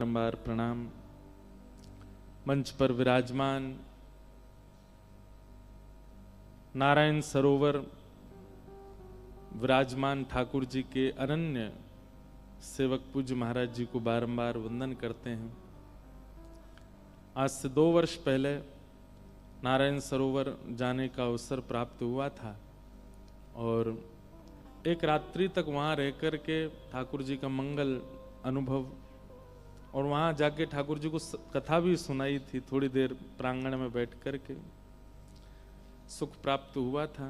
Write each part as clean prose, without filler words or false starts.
बारंबार प्रणाम। मंच पर विराजमान नारायण सरोवर विराजमान ठाकुर जी के अनन्य सेवक पूज्य महाराज जी को बारंबार वंदन करते हैं। आज से 2 वर्ष पहले नारायण सरोवर जाने का अवसर प्राप्त हुआ था और एक रात्रि तक वहाँ रह कर के ठाकुर जी का मंगल अनुभव और वहाँ जाके ठाकुर जी को कथा भी सुनाई थी। थोड़ी देर प्रांगण में बैठ कर के सुख प्राप्त हुआ था।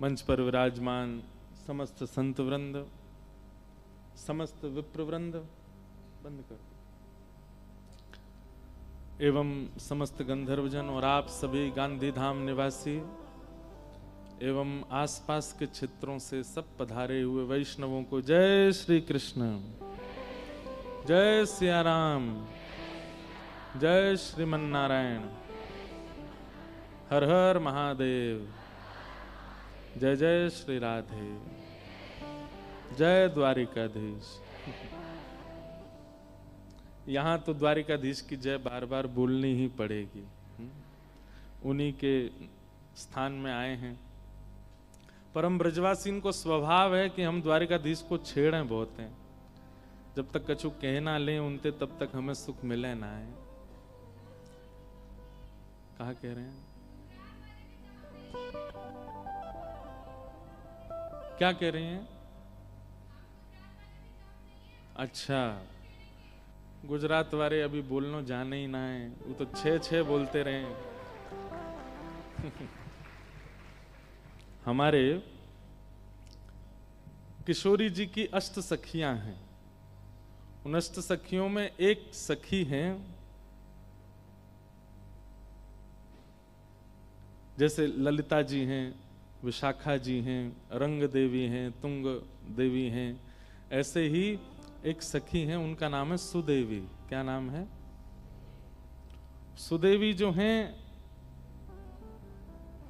मंच पर विराजमान समस्त संत वृंद, समस्त विप्र वृंद बंद कर एवं समस्त गंधर्वजन और आप सभी गांधी धाम निवासी एवं आसपास के क्षेत्रों से सब पधारे हुए वैष्णवों को जय श्री कृष्ण, जय सिया राम, जय श्रीमन नारायण, हर हर महादेव, जय जय श्री राधे, जय द्वारिकाधीश। यहाँ तो द्वारिकाधीश की जय बार बार बोलनी ही पड़ेगी। उन्हीं के स्थान में आए हैं। परम ब्रजवासीन को स्वभाव है कि हम द्वारिकाधीश को छेड़ें बहुत हैं। जब तक कछु कह ना लें उनते तब तक हमें सुख मिले ना है। कहा कह रहे हैं, क्या कह रहे हैं? अच्छा, गुजरात वाले अभी बोलना जाने ही ना है, वो तो 6 बोलते रहे। हमारे किशोरी जी की अष्ट सखियां हैं। उन अष्ट सखियों में एक सखी हैं, जैसे ललिता जी हैं, विशाखा जी हैं, रंग देवी हैं, तुंग देवी हैं। ऐसे ही एक सखी हैं, उनका नाम है सुदेवी। क्या नाम है? सुदेवी जो हैं,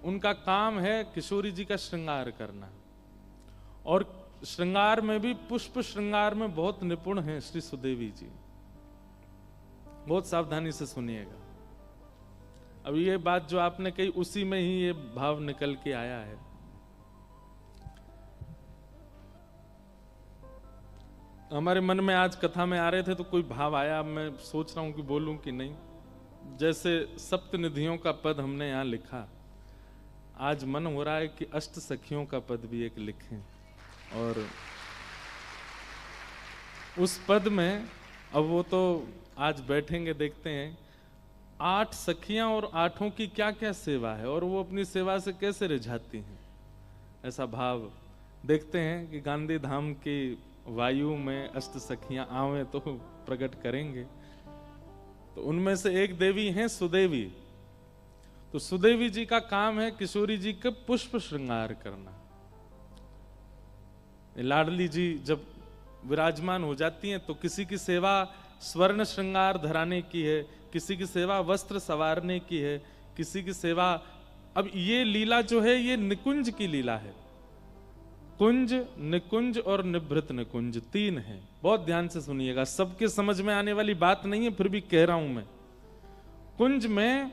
उनका काम है किशोरी जी का श्रृंगार करना और श्रृंगार में भी पुष्प श्रृंगार में बहुत निपुण हैं श्री सुदेवी जी। बहुत सावधानी से सुनिएगा। अब ये बात जो आपने कही उसी में ही ये भाव निकल के आया है। हमारे मन में आज कथा में आ रहे थे तो कोई भाव आया। मैं सोच रहा हूं कि बोलूं कि नहीं। जैसे सप्तनिधियों का पद हमने यहां लिखा, आज मन हो रहा है कि अष्ट सखियों का पद भी एक लिखें और उस पद में, अब वो तो आज बैठेंगे देखते हैं, 8 सखियां और 8 की क्या क्या सेवा है और वो अपनी सेवा से कैसे रिझाती हैं। ऐसा भाव देखते हैं कि गांधी धाम की वायु में अष्ट सखियां आवे तो प्रकट करेंगे। तो उनमें से एक देवी हैं सुदेवी। तो सुदेवी जी का काम है किशोरी जी के पुष्प श्रृंगार करना। लाडली जी जब विराजमान हो जाती हैं तो किसी की सेवा स्वर्ण श्रृंगार धराने की है, किसी की सेवा वस्त्र संवारने की है, किसी की सेवा। अब ये लीला जो है ये निकुंज की लीला है। कुंज, निकुंज और निभृत निकुंज 3 है। बहुत ध्यान से सुनिएगा, सबके समझ में आने वाली बात नहीं है, फिर भी कह रहा हूं मैं। कुंज में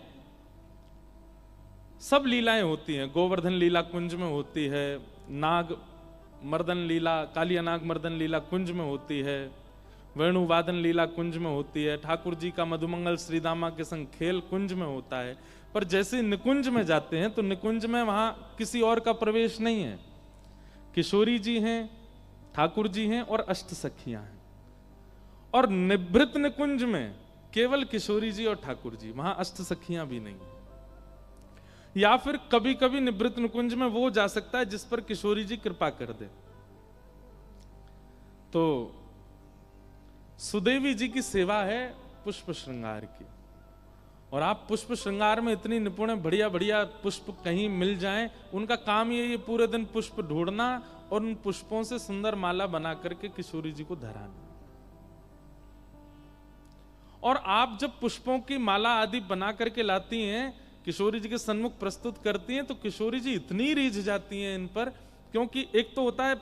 सब लीलाएं होती हैं। गोवर्धन लीला कुंज में होती है, नाग मर्दन लीला, कालिया नाग मर्दन लीला कुंज में होती है, वेणुवादन लीला कुंज में होती है, ठाकुर जी का मधुमंगल श्रीदामा के संग खेल कुंज में होता है। पर जैसे निकुंज में जाते हैं तो निकुंज में वहां किसी और का प्रवेश नहीं है। किशोरी जी हैं, ठाकुर जी हैं और अष्ट सखियां हैं। और निभृत निकुंज में केवल किशोरी जी और ठाकुर जी, वहां अष्ट सखियां भी नहीं। या फिर कभी कभी निवृत्त निकुंज में वो जा सकता है जिस पर किशोरी जी कृपा कर दे। तो सुदेवी जी की सेवा है पुष्प श्रृंगार की। और आप पुष्प श्रृंगार में इतनी निपुण है, बढ़िया बढ़िया पुष्प कहीं मिल जाएं, उनका काम ये पूरे दिन पुष्प ढूंढना और उन पुष्पों से सुंदर माला बना करके किशोरी जी को धराना। और आप जब पुष्पों की माला आदि बना करके लाती हैं किशोरी जी के सन्मुख प्रस्तुत करती हैं तो किशोरी जी इतनी रीझ जाती हैं इन पर, क्योंकि एक तो होता है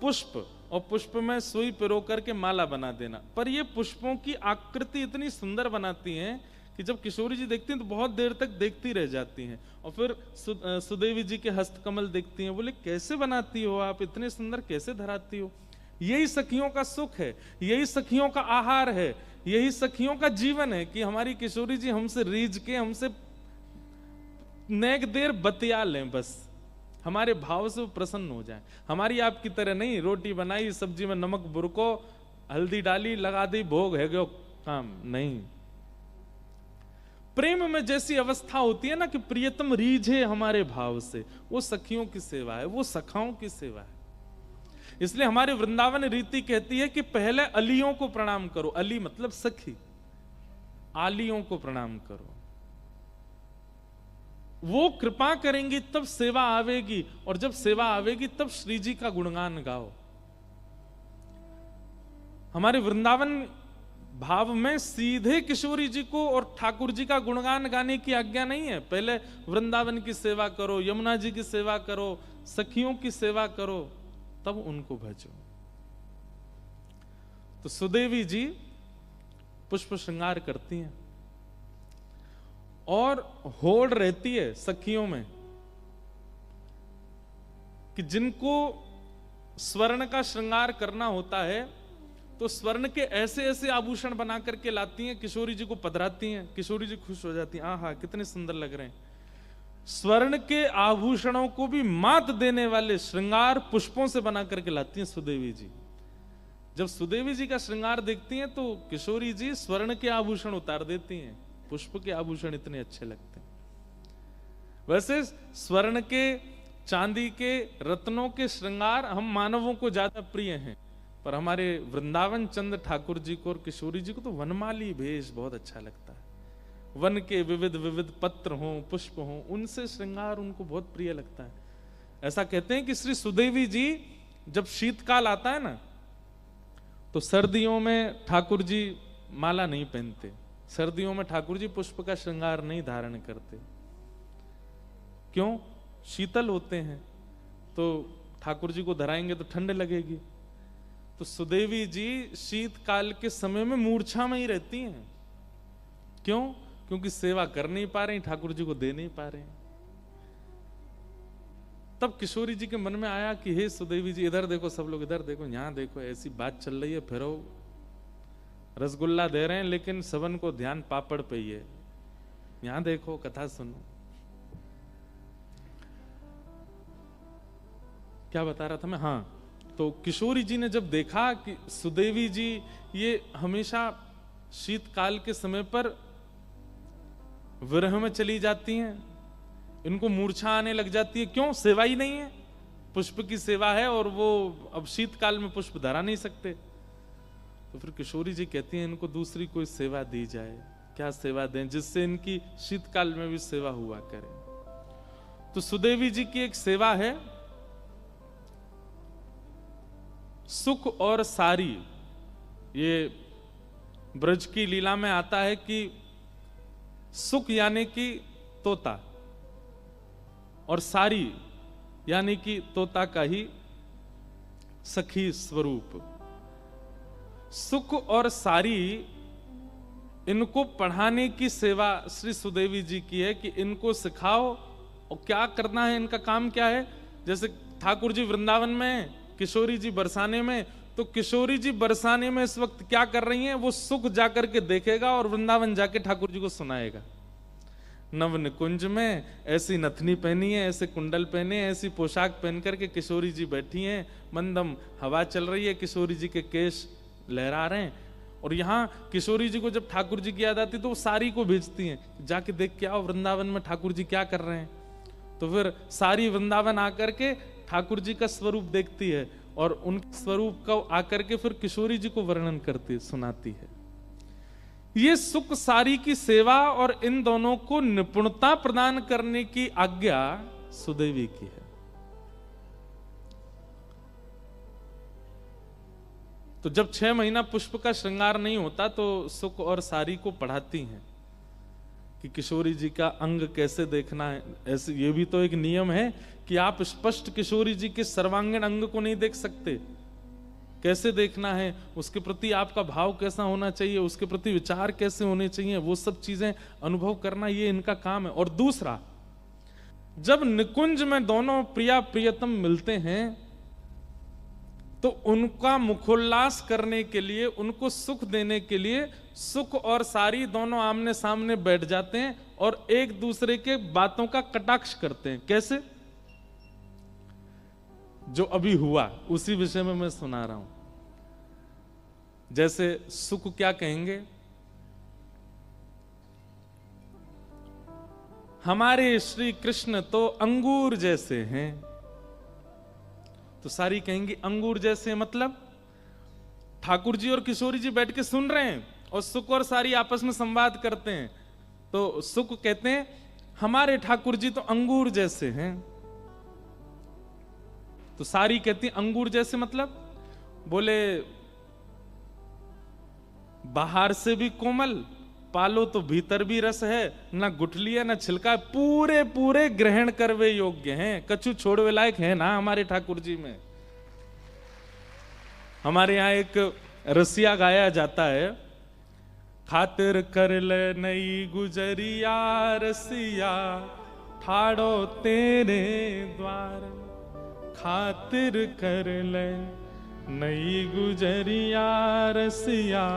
पुष्प और पुष्प में सुई पिरो करके माला बना देना, पर ये पुष्पों की आकृति इतनी सुंदर बनाती हैं कि जब किशोरी जी देखती हैं तो बहुत देर तक देखती रह जाती हैं। और फिर सुदेवी जी के हस्तकमल देखती हैं, बोले कैसे बनाती हो आप, इतने सुंदर कैसे धराती हो। यही सखियों का सुख है, यही सखियों का आहार है, यही सखियों का जीवन है कि हमारी किशोरी जी हमसे रीझ के, हमसे नेक देर बतिया लें, बस हमारे भाव से वो प्रसन्न हो जाए। हमारी आपकी तरह नहीं, रोटी बनाई, सब्जी में नमक बुरको, हल्दी डाली, लगा दी, भोग है गयो काम, नहीं। प्रेम में जैसी अवस्था होती है ना कि प्रियतम रीझे हमारे भाव से, वो सखियों की सेवा है, वो सखाओं की सेवा है। इसलिए हमारे वृंदावन रीति कहती है कि पहले अलियों को प्रणाम करो, अली मतलब सखी, आलियों को प्रणाम करो, वो कृपा करेंगी तब सेवा आवेगी, और जब सेवा आवेगी तब श्री जी का गुणगान गाओ। हमारे वृंदावन भाव में सीधे किशोरी जी को और ठाकुर जी का गुणगान गाने की आज्ञा नहीं है। पहले वृंदावन की सेवा करो, यमुना जी की सेवा करो, सखियों की सेवा करो, तब उनको भजो। तो सुदेवी जी पुष्प श्रृंगार करती हैं और होड़ रहती है सखियों में कि जिनको स्वर्ण का श्रृंगार करना होता है तो स्वर्ण के ऐसे ऐसे आभूषण बना करके लाती हैं, किशोरी जी को पधराती हैं, किशोरी जी खुश हो जाती हैं, आहा कितने सुंदर लग रहे हैं। स्वर्ण के आभूषणों को भी मात देने वाले श्रृंगार पुष्पों से बना करके लाती हैं सुदेवी जी। जब सुदेवी जी का श्रृंगार देखती हैं तो किशोरी जी स्वर्ण के आभूषण उतार देती हैं, पुष्प के आभूषण इतने अच्छे लगते हैं। वैसे स्वर्ण के, चांदी के, रत्नों के श्रृंगार हम मानवों को ज्यादा प्रिय हैं, पर हमारे वृंदावन चंद्र ठाकुर जी को और किशोरी जी को तो वनमाली भेष बहुत अच्छा लगता है। वन के विविध विविध पत्र हों, पुष्प हों, उनसे श्रृंगार उनको बहुत प्रिय लगता है। ऐसा कहते हैं कि श्री सुदेवी जी जब शीतकाल आता है ना, तो सर्दियों में ठाकुर जी माला नहीं पहनते, सर्दियों में ठाकुर जी पुष्प का श्रृंगार नहीं धारण करते। क्यों? शीतल होते हैं, तो ठाकुर जी को धराएंगे तो ठंड लगेगी। तो सुदेवी जी शीतकाल के समय में मूर्छा में ही रहती हैं। क्यों? क्योंकि सेवा कर नहीं पा रही, ठाकुर जी को दे नहीं पा रहे। तब किशोरी जी के मन में आया कि हे सुदेवी जी, इधर देखो, सब लोग इधर देखो, यहां देखो, ऐसी बात चल रही है, फिरो रसगुल्ला दे रहे हैं लेकिन सबन को ध्यान पापड़ पे ही है, यहां देखो, कथा सुनो। क्या बता रहा था मैं? हाँ, तो किशोरी जी ने जब देखा कि सुदेवी जी ये हमेशा शीतकाल के समय पर विरह में चली जाती हैं, इनको मूर्छा आने लग जाती है। क्यों? सेवा ही नहीं है, पुष्प की सेवा है और वो अब शीतकाल में पुष्प धरा नहीं सकते। तो फिर किशोरी जी कहती हैं इनको दूसरी कोई सेवा दी जाए। क्या सेवा दें जिससे इनकी शीतकाल में भी सेवा हुआ करे? तो सुदेवी जी की एक सेवा है सुख और सारी। ये ब्रज की लीला में आता है कि सुख यानी कि तोता और सारी यानी कि तोता का ही सखी स्वरूप। सुख और सारी, इनको पढ़ाने की सेवा श्री सुदेवी जी की है कि इनको सिखाओ और क्या करना है, इनका काम क्या है। जैसे ठाकुर जी वृंदावन में, किशोरी जी बरसाने में, तो किशोरी जी बरसाने में इस वक्त क्या कर रही हैं, वो सुख जाकर के देखेगा और वृंदावन जाके ठाकुर जी को सुनाएगा। नव निकुंज में ऐसी नथनी पहनी है, ऐसे कुंडल पहने, ऐसी पोशाक पहन करके किशोरी जी बैठी हैं, मंदम हवा चल रही है, किशोरी जी के केश लहरा रहे हैं। और यहाँ किशोरी जी को जब ठाकुर जी की याद आती तो वो सारी को भेजती हैं, जाके देख के आओ वृंदावन में ठाकुर जी क्या कर रहे हैं। तो फिर सारी वृंदावन आकर के ठाकुर जी का स्वरूप देखती है और उन स्वरूप को आकर के फिर किशोरी जी को वर्णन करती, सुनाती है। ये सुख सारी की सेवा और इन दोनों को निपुणता प्रदान करने की आज्ञा सुदेवी की है। तो जब 6 महीना पुष्प का श्रृंगार नहीं होता तो सुख और सारी को पढ़ाती हैं कि किशोरी जी का अंग कैसे देखना है। ऐसे ये भी तो एक नियम है कि आप स्पष्ट किशोरी जी के सर्वांगीण अंग को नहीं देख सकते। कैसे देखना है, उसके प्रति आपका भाव कैसा होना चाहिए, उसके प्रति विचार कैसे होने चाहिए, वो सब चीजें अनुभव करना ये इनका काम है। और दूसरा, जब निकुंज में दोनों प्रिया प्रियतम मिलते हैं तो उनका मुखोल्लास करने के लिए, उनको सुख देने के लिए सुख और सारी दोनों आमने सामने बैठ जाते हैं और एक दूसरे के बातों का कटाक्ष करते हैं। कैसे? जो अभी हुआ उसी विषय में मैं सुना रहा हूं। जैसे सुख क्या कहेंगे, हमारे श्री कृष्ण तो अंगूर जैसे हैं। तो सारी कहेंगी अंगूर जैसे, मतलब ठाकुर जी और किशोरी जी बैठ के सुन रहे हैं और सुख और सारी आपस में संवाद करते हैं। तो सुख कहते हैं हमारे ठाकुर जी तो अंगूर जैसे हैं। तो सारी कहती अंगूर जैसे मतलब, बोले बाहर से भी कोमल, पालो तो भीतर भी रस है, ना गुठली है ना छिलका, पूरे पूरे ग्रहण करवे योग्य हैं, कछु छोड़वे लायक है ना हमारे ठाकुर जी में। हमारे यहाँ एक रसिया गाया जाता है, खातिर कर ले नई गुजरिया रसिया ठाड़ो तेरे द्वार, खातिर कर ले नई गुजरिया रसिया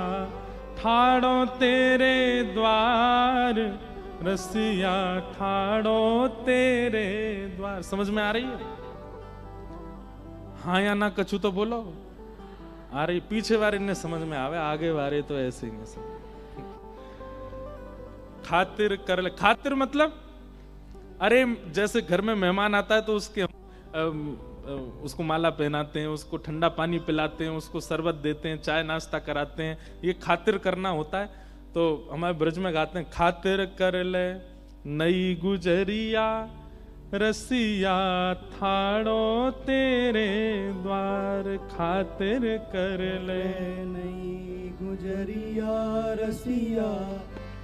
ठाड़ो तेरे द्वार, रसिया ठाड़ो तेरे द्वार। समझ में आ रही है? हाँ या ना कछु तो बोलो। आ रही? पीछे वाले ने समझ में आवे, आगे वाले तो ऐसे ही समझ। खातिर कर ले, खातिर मतलब अरे जैसे घर में मेहमान आता है तो उसको माला पहनाते हैं, उसको ठंडा पानी पिलाते हैं, उसको शरबत देते हैं, चाय नाश्ता कराते हैं, ये खातिर करना होता है। तो हमारे ब्रज में गाते हैं, खातिर कर ले नई गुजरिया रसिया ठाड़ो तेरे द्वार, खातिर कर ले नई गुजरिया रसिया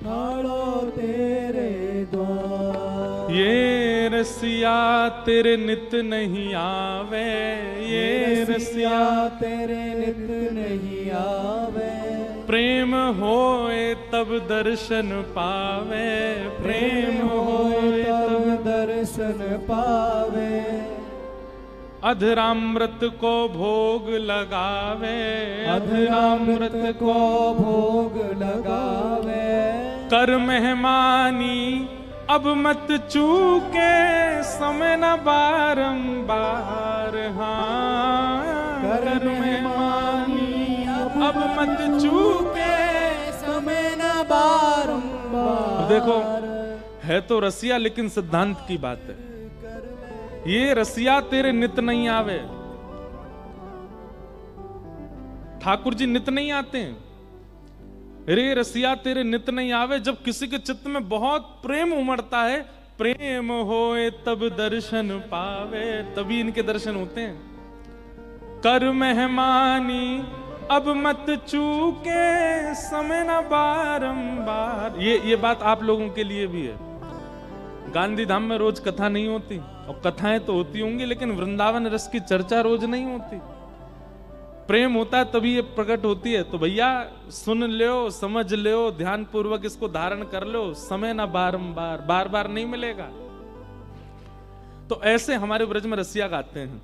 ठाड़ो तेरे द्वार। ये रसिया तेरे नित नहीं आवे, ये रसिया तेरे नित नहीं आवे, प्रेम होए तब दर्शन पावे, प्रेम होए तब दर्शन पावे, अधरामृत को भोग लगावे, अधरामृत को भोग लगावे, कर मेहमानी अब मत चूके समय न बारंबार, हाँ कर मेहमानी अब मत चूके समय न बारंबार। देखो है तो रसिया लेकिन सिद्धांत की बात है। ये रसिया तेरे नित नहीं आवे, ठाकुर जी नित नहीं आते हैं। रे रसिया तेरे नित नहीं आवे, जब किसी के चित्त में बहुत प्रेम उमड़ता है, प्रेम होए तब दर्शन पावे, तभी इनके दर्शन होते हैं। कर मेहमानी अब मत चूके समय न बारंबार, ये बात आप लोगों के लिए भी है। गांधी धाम में रोज कथा नहीं होती, और कथाएं तो होती होंगी लेकिन वृंदावन रस की चर्चा रोज नहीं होती। प्रेम होता है तभी ये प्रकट होती है। तो भैया सुन लो, समझ लो, ध्यान पूर्वक इसको धारण कर लो, समय ना बारंबार, बार बार नहीं मिलेगा। तो ऐसे हमारे ब्रज में रसिया गाते हैं,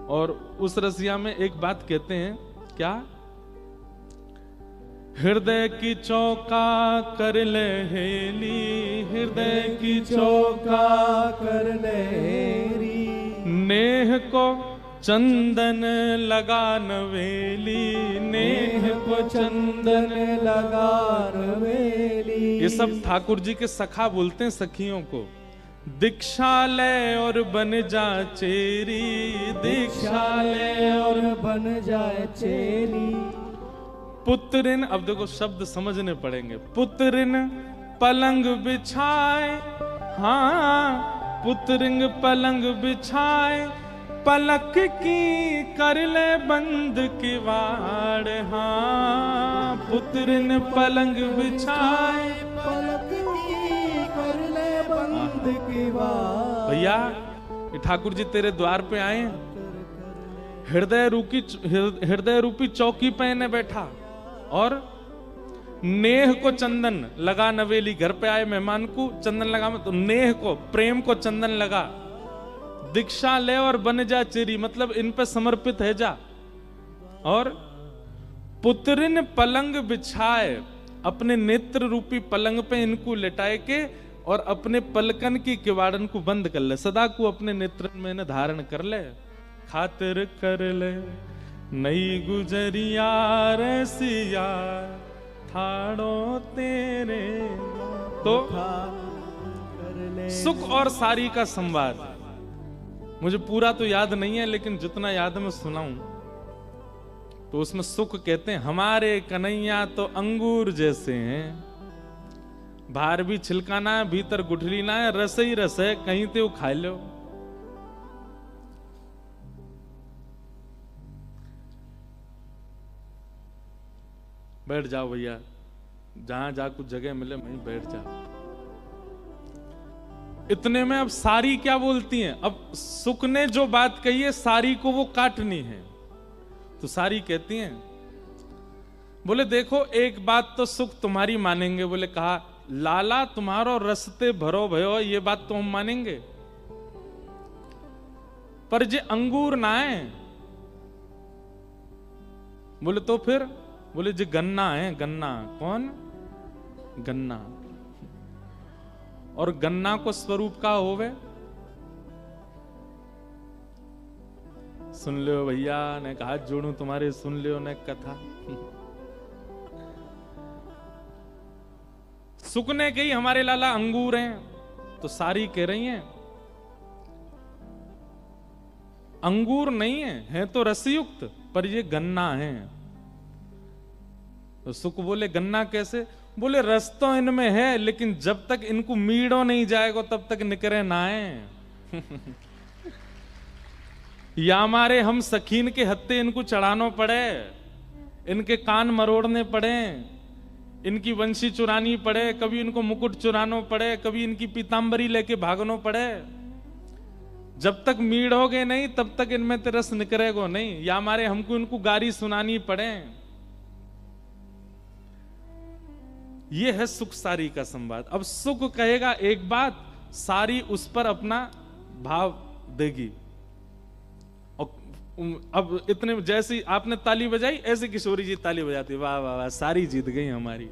और उस रसिया में एक बात कहते हैं, क्या? हृदय की चौका कर ले हेली, हृदय की चौका कर ले हेरी, नेह को चंदन लगा नवेली, नेह को चंदन लगा नवेली। ये सब ठाकुर जी के सखा बोलते हैं सखियों को। दीक्षा ले और बन जा चेरी, दीक्षा ले और बन जाए चेरी। पुत्रिन, अब देखो शब्द समझने पड़ेंगे। पुत्रिन पलंग बिछाए, हाँ पुत्रिंग पलंग बिछाए, पलक की कर ले बंद किवाड़, हाँ पुत्रिन पलंग बिछाए, पलक की की बात भैया ये ठाकुर जी तेरे द्वार पे आए, हृदय रूपी चौकी पे ने बैठा और नेह को चंदन लगा नवेली। घर पे आए मेहमान को चंदन लगा, तो नेह को, प्रेम को चंदन लगा। दीक्षा ले और बन जा चेरी, मतलब इन पे समर्पित है जा। और पुत्रिन पलंग बिछाए, अपने नेत्र रूपी पलंग पे इनको लेटाए के और अपने पलकन की किवाड़न को बंद कर ले, सदा को अपने नेत्र में न धारण कर ले। खातिर कर ले नई गुजरिया रसिया ठाड़ो तेरे। तो सुख और सारी का संवाद मुझे पूरा तो याद नहीं है, लेकिन जितना याद है मैं सुनाऊं। तो उसमें सुख कहते हैं हमारे कन्हैया तो अंगूर जैसे हैं, बाहर भी छिलकाना है भीतर गुठली ना है, रस ही रस है कहीं तो खा लो। बैठ जाओ भैया, जहां जा कुछ जगह मिले वहीं बैठ जाओ। इतने में अब सारी क्या बोलती हैं, अब सुख ने जो बात कही है सारी को वो काटनी है। तो सारी कहती हैं, बोले देखो एक बात तो सुख तुम्हारी मानेंगे। बोले कहा, लाला तुम्हारो रस्ते भरो भयो, ये बात तो हम मानेंगे, पर जे अंगूर ना है। बोले तो फिर? बोले जी गन्ना है, गन्ना। कौन? गन्ना। और गन्ना को स्वरूप का होवे? सुन लो भैया ने कहा, जोड़ू तुम्हारे सुन लियो ने कथा। सुख ने कही हमारे लाला अंगूर हैं, तो सारी कह रही हैं अंगूर नहीं है तो रसयुक्त, पर ये गन्ना है। तो सुख बोले गन्ना कैसे? बोले रस तो इनमें है, लेकिन जब तक इनको मीड़ो नहीं जाएगा तब तक निकरे ना है। या हमारे हम सखीन के हत्ते इनको चढ़ानो पड़े, इनके कान मरोड़ने पड़े, इनकी वंशी चुरानी पड़े, कभी इनको मुकुट चुरानो पड़े, कभी इनकी पीतांबरी लेके भागनो पड़े। जब तक मीड़ोगे नहीं तब तक इनमें ते रस निकरेगो नहीं। या हमारे हमको इनको गारी सुनानी पड़े। ये है सुख सारी का संवाद। अब सुख कहेगा एक बात, सारी उस पर अपना भाव देगी। और अब इतने जैसी आपने ताली बजाई, ऐसे किशोरी जी ताली बजाती, वाह वाह वाह सारी जीत गई हमारी।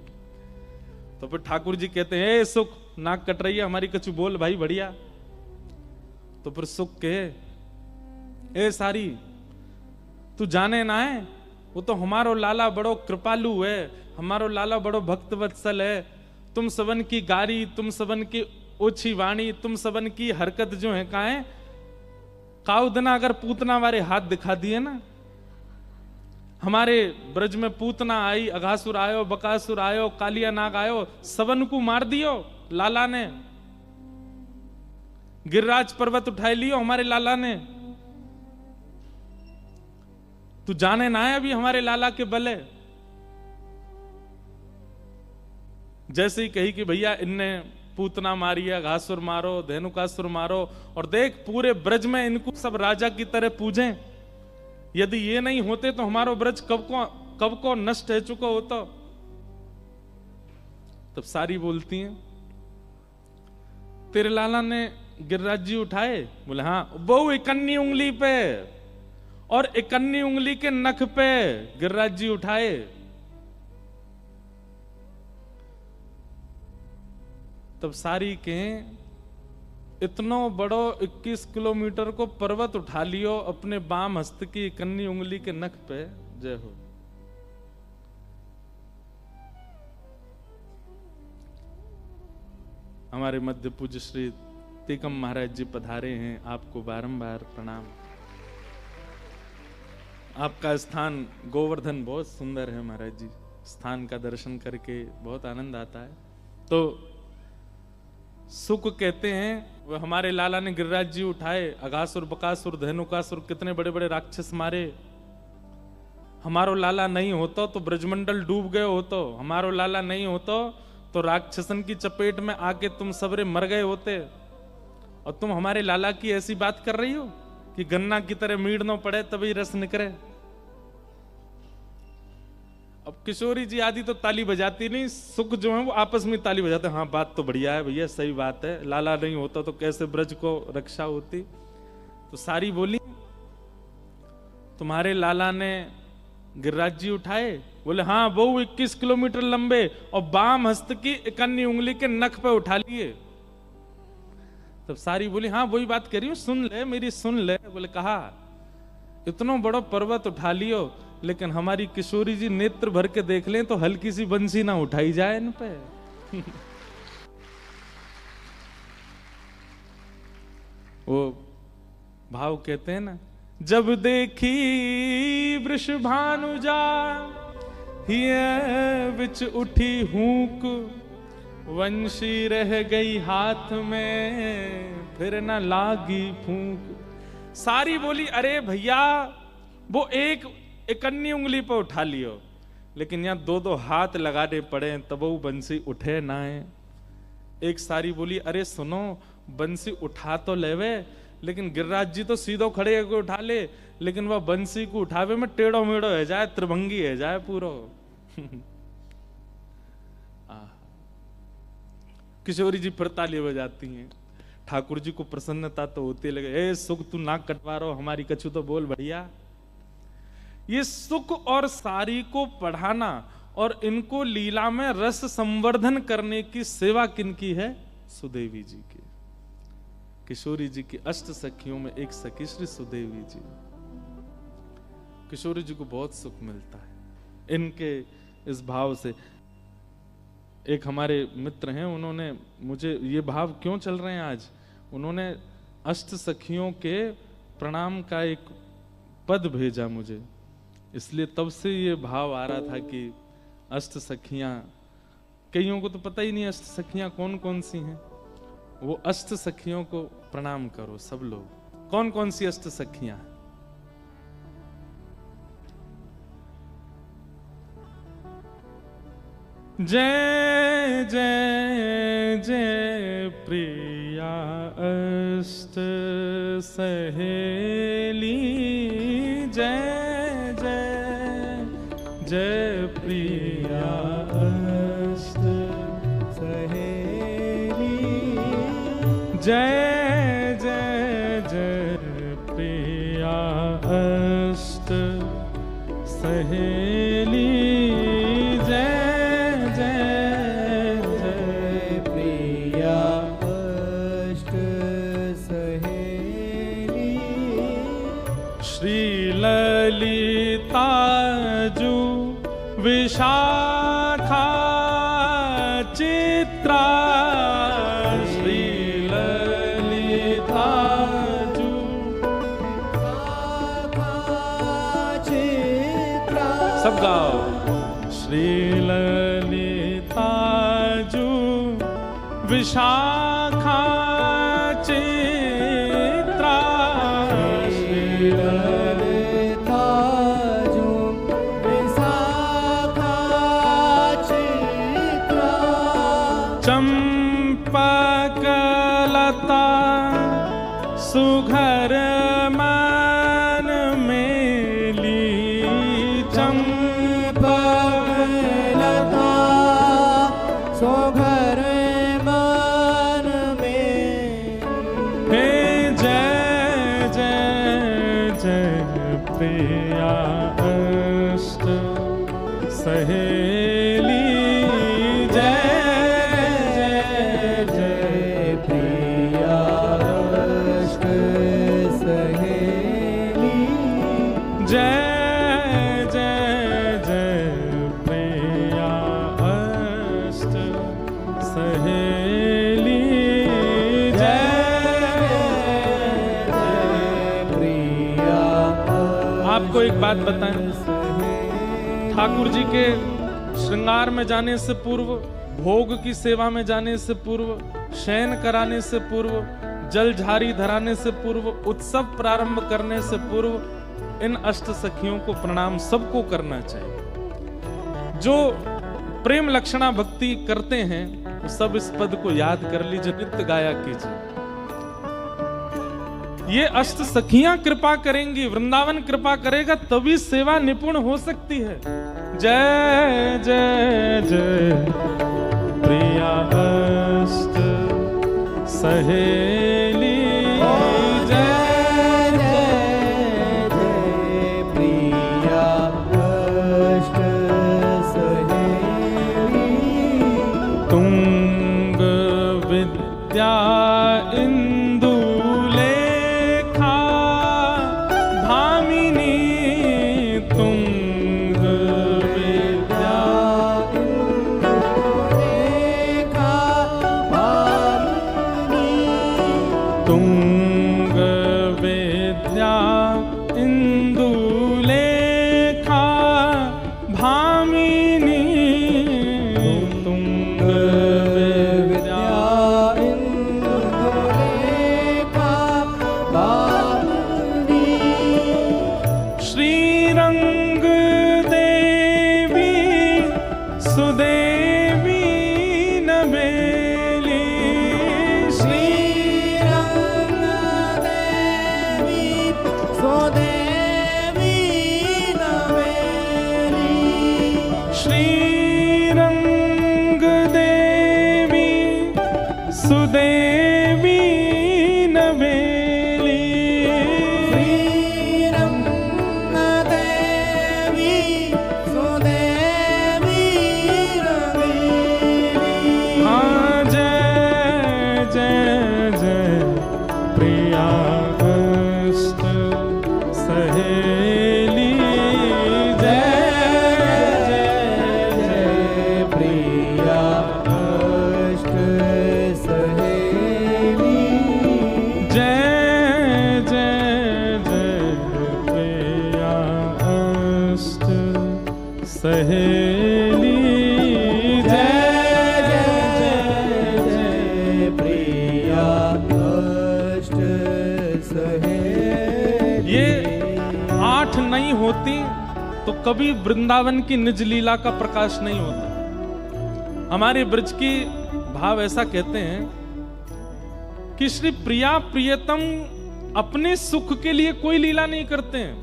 तो फिर ठाकुर जी कहते हैं, ए सुख नाक कट रही है हमारी, कछु बोल भाई बढ़िया। तो फिर सुख कहे, ए सारी तू जाने ना है, वो तो हमारो लाला बड़ो कृपालु है, हमारो लाला बड़ो भक्त वत्सल है। तुम सबन की गारी, तुम सबन की ओछी वाणी, तुम सबन की हरकत जो है कहा है, काउदना अगर पूतना वाले हाथ दिखा दिए ना, हमारे ब्रज में पूतना आई, अघासुर आयो, बकासुर आयो, कालिया नाग आयो, सबन को मार दियो लाला ने। गिरिराज पर्वत उठाई लियो हमारे लाला ने। तू जाने ना है अभी हमारे लाला के बले। जैसे ही कही कि भैया इनने पूतना मारी है, घासुर मारो, धेनुकासुर मारो, और देख पूरे ब्रज में इनको सब राजा की तरह पूजें। यदि ये नहीं होते तो हमारो ब्रज कब को नष्ट हो चुका होता। तब सारी बोलती हैं, तेरे लाला ने गिरिराज जी उठाए? बोले हाँ। वो इकन्नी उंगली पे और इकन्नी उंगली के नख पे गिरिराज जी उठाए। तब सारी कहें, इतना बड़ो 21 किलोमीटर को पर्वत उठा लियो अपने बाम हस्त की इकन्नी उंगली के नख पे, जय हो। हमारे मध्य पूज्य श्री टीकम महाराज जी पधारे हैं, आपको बारंबार प्रणाम। आपका स्थान गोवर्धन बहुत सुंदर है महाराज जी, स्थान का दर्शन करके बहुत आनंद आता है। तो सुख कहते हैं, वो हमारे लाला ने गिरिराज जी उठाए, अघासुर, बकासुर, धेनुकासुर कितने बड़े बड़े राक्षस मारे। हमारो लाला नहीं होता तो ब्रजमंडल डूब गए होतो, हमारो लाला नहीं होता तो राक्षसन की चपेट में आके तुम सबरे मर गए होते। और तुम हमारे लाला की ऐसी बात कर रही हो कि गन्ना की तरह मीड़ना पड़े तभी रस निकले। अब किशोरी जी आदि तो ताली बजाती नहीं, सुख जो है वो आपस में ताली बजाते, हाँ बात तो बढ़िया है भैया, सही बात है, लाला नहीं होता तो कैसे ब्रज को रक्षा होती। तो सारी बोली तुम्हारे लाला ने गिरिराज जी उठाए, बोले हाँ वो 21 किलोमीटर लंबे और बाम हस्त की इकन्नी उंगली के नख पे उठा लिए। तब सारी बोली हाँ वही बात करी हूं, सुन ले मेरी सुन ले। बोले कहा इतना बड़ा पर्वत उठा लियो, लेकिन हमारी किशोरी जी नेत्र भर के देख लें तो हल्की सी बंसी ना उठाई जाए इन पे। वो भाव कहते हैं ना, जब देखी वृषभानुजा हिय विच उठी हूक, वंशी रह गई हाथ में फिर न लागी फूंक। सारी बोली अरे भैया वो एक इकन्नी उंगली पर उठा लियो, लेकिन यहाँ दो दो हाथ लगाने पड़े तब वो बंसी उठे ना है। एक सारी बोली अरे सुनो बंसी उठा तो लेवे, लेकिन गिरिराज जी तो सीधो खड़े होकर उठा ले, लेकिन वह बंसी को उठावे में टेढ़ो मेढ़ो है जाए, त्रिभंगी है जाए पूरा। किशोरी जी फिर ताली बजाती हैं। ठाकुर जी को प्रसन्नता तो होती लगे, ए सुख तू नाक कटवा रहो, हमारी कछु तो बोल बढ़िया। ये सुख और सारी को पढ़ाना और इनको लीला में रस संवर्धन करने की सेवा किनकी है? सुदेवी जी की। किशोरी जी की अष्ट सखियों में एक सखी श्री सुदेवी जी। किशोरी जी को बहुत सुख मिलता है इनके इस भाव से। एक हमारे मित्र हैं, उन्होंने मुझे ये भाव क्यों चल रहे हैं आज, उन्होंने अष्ट सखियों के प्रणाम का एक पद भेजा मुझे, इसलिए तब से ये भाव आ रहा था कि अष्ट सखियां, कईयों को तो पता ही नहीं अष्ट सखियां कौन कौन सी हैं, वो अष्ट सखियों को प्रणाम करो सब लोग। कौन कौन सी अष्ट सखियां? जय जय जय प्रिया अष्ट सहेली, जय जय जय प्रिया अष्ट सहेली, जय जय जय प्रिया अष्ट सहेली, जय ललिता जू विशाखा चित्रा, श्री ललिता जू चित्रा, सब गाओ। श्री ललिता जू विशाखा चित्रा, चंपकलता सुघर मन मेली, चंपकलता सुघर मन में, हे जय जय जय प्रिया अष्ट सहेली, आपको एक बात बताएं, ठाकुर जी के श्रृंगार में जाने से पूर्व, भोग की सेवा में जाने से पूर्व, शयन कराने से पूर्व, जलझारी धराने से पूर्व, उत्सव प्रारंभ करने से पूर्व इन अष्ट सखियों को प्रणाम सबको करना चाहिए। जो प्रेम लक्षणा भक्ति करते हैं वो सब इस पद को याद कर लीजिए, नित्य गाया कीजिए। ये अष्ट सखियां कृपा करेंगी, वृंदावन कृपा करेगा, तभी सेवा निपुण हो सकती है। जय जय जय प्रिया अष्ट सहेली, जय जय जय प्रिया अष्ट सहेली, तुंग विद्या सहेली, जय जय जय प्रिया अष्ट सहेली। ये 8 नहीं होती तो कभी वृंदावन की निज लीला का प्रकाश नहीं होता। हमारे ब्रज की भाव ऐसा कहते हैं कि श्री प्रिया प्रियतम अपने सुख के लिए कोई लीला नहीं करते हैं।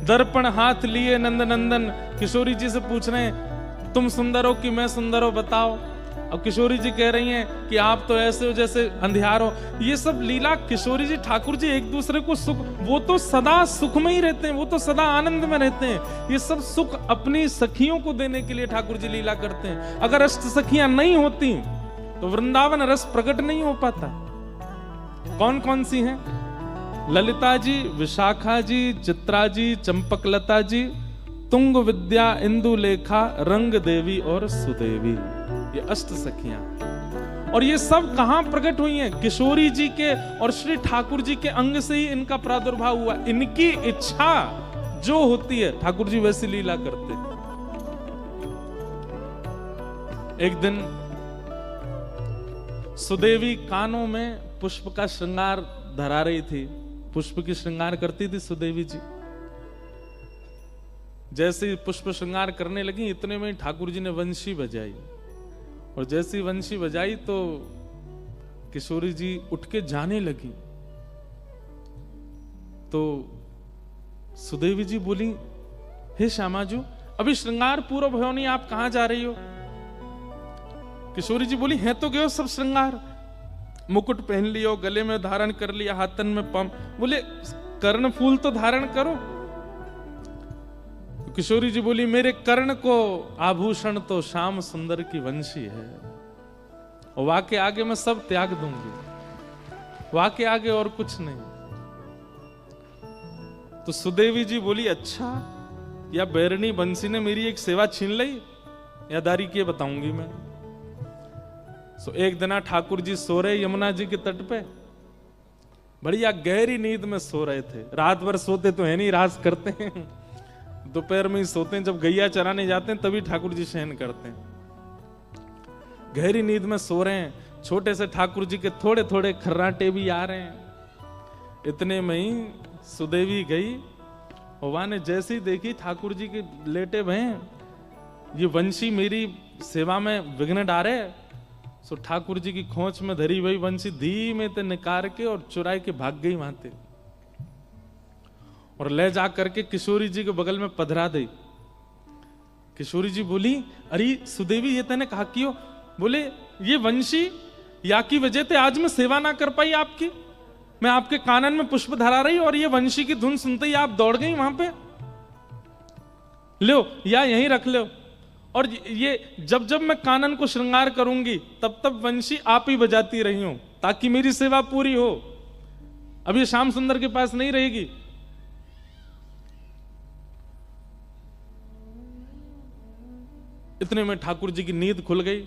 दर्पण हाथ लिए नंद नंदन किशोरी जी से पूछ रहे हैं तुम सुंदर हो कि मैं सुंदर हो बताओ। अब किशोरी जी कह रही हैं कि आप तो ऐसे हो जैसे अंधियार हो। ये सब लीला किशोरी जी ठाकुर जी एक दूसरे को सुख, वो तो सदा सुख में ही रहते हैं, वो तो सदा आनंद में रहते हैं। ये सब सुख अपनी सखियों को देने के लिए ठाकुर जी लीला करते हैं। अगर अष्ट सखियां नहीं होती तो वृंदावन रस प्रकट नहीं हो पाता। कौन कौन सी हैं? ललिता जी, विशाखा जी, चित्रा जी, चंपकलता जी, तुंग विद्या, इंदुलेखा, रंग देवी और सुदेवी। ये अष्ट सखियां, और ये सब कहां प्रकट हुई हैं? किशोरी जी के और श्री ठाकुर जी के अंग से ही इनका प्रादुर्भाव हुआ। इनकी इच्छा जो होती है ठाकुर जी वैसी लीला करते। एक दिन सुदेवी कानों में पुष्प का श्रृंगार धरा रही थी। पुष्प की श्रृंगार करती थी सुदेवी जी। जैसे ही पुष्प श्रृंगार करने लगी इतने में ठाकुर जी ने वंशी बजाई, और जैसी वंशी बजाई तो किशोरी जी उठ के जाने लगी। तो सुदेवी जी बोली, हे श्यामाजू अभी श्रृंगार पूरा भयो नहीं, आप कहां जा रही हो? किशोरी जी बोली, है तो गयो सब श्रृंगार, मुकुट पहन लियो, गले में धारण कर लिया, हाथन में पम। बोले कर्ण फूल तो धारण करो। किशोरी जी बोली, मेरे कर्ण को आभूषण तो श्याम सुंदर की वंशी है, और वाके आगे मैं सब त्याग दूंगी, वाके आगे और कुछ नहीं। तो सुदेवी जी बोली, अच्छा या बैरनी बंसी ने मेरी एक सेवा छीन ली या दारी किए बताऊंगी मैं। सो एक दिन ठाकुर जी सो रहे यमुना जी के तट पे, बढ़िया गहरी नींद में सो रहे थे। रात भर सोते तो है नहीं, राज करते हैं, दोपहर में ही सोते हैं। जब गैया चराने जाते हैं तभी ठाकुर जी शयन करते हैं। गहरी नींद में सो रहे हैं, छोटे से ठाकुर जी के थोड़े थोड़े खर्राटे भी आ रहे हैं। इतने में ही सुदेवी गई, और वहां ने जैसे ही देखी ठाकुर जी के लेटे भय, ये वंशी मेरी सेवा में विघ्न डारे, सो ठाकुर जी की खोच में धरी वही वंशी धीमे ते निकार के और चुराए के भाग गई वहां ते, और ले जा करके किशोरी जी के बगल में पधरा दी। किशोरी जी बोली, अरे सुदेवी ये तने कहा क्यों? बोले, ये वंशी या की वजह से आज मैं सेवा ना कर पाई आपकी। मैं आपके कानन में पुष्प धरा रही और ये वंशी की धुन सुनते ही आप दौड़ गई वहां पे। लो या यहीं रख लो, और ये जब जब मैं कानन को श्रृंगार करूंगी तब तब वंशी आप ही बजाती रही हो ताकि मेरी सेवा पूरी हो। अब ये श्याम सुंदर के पास नहीं रहेगी। इतने में ठाकुर जी की नींद खुल गई,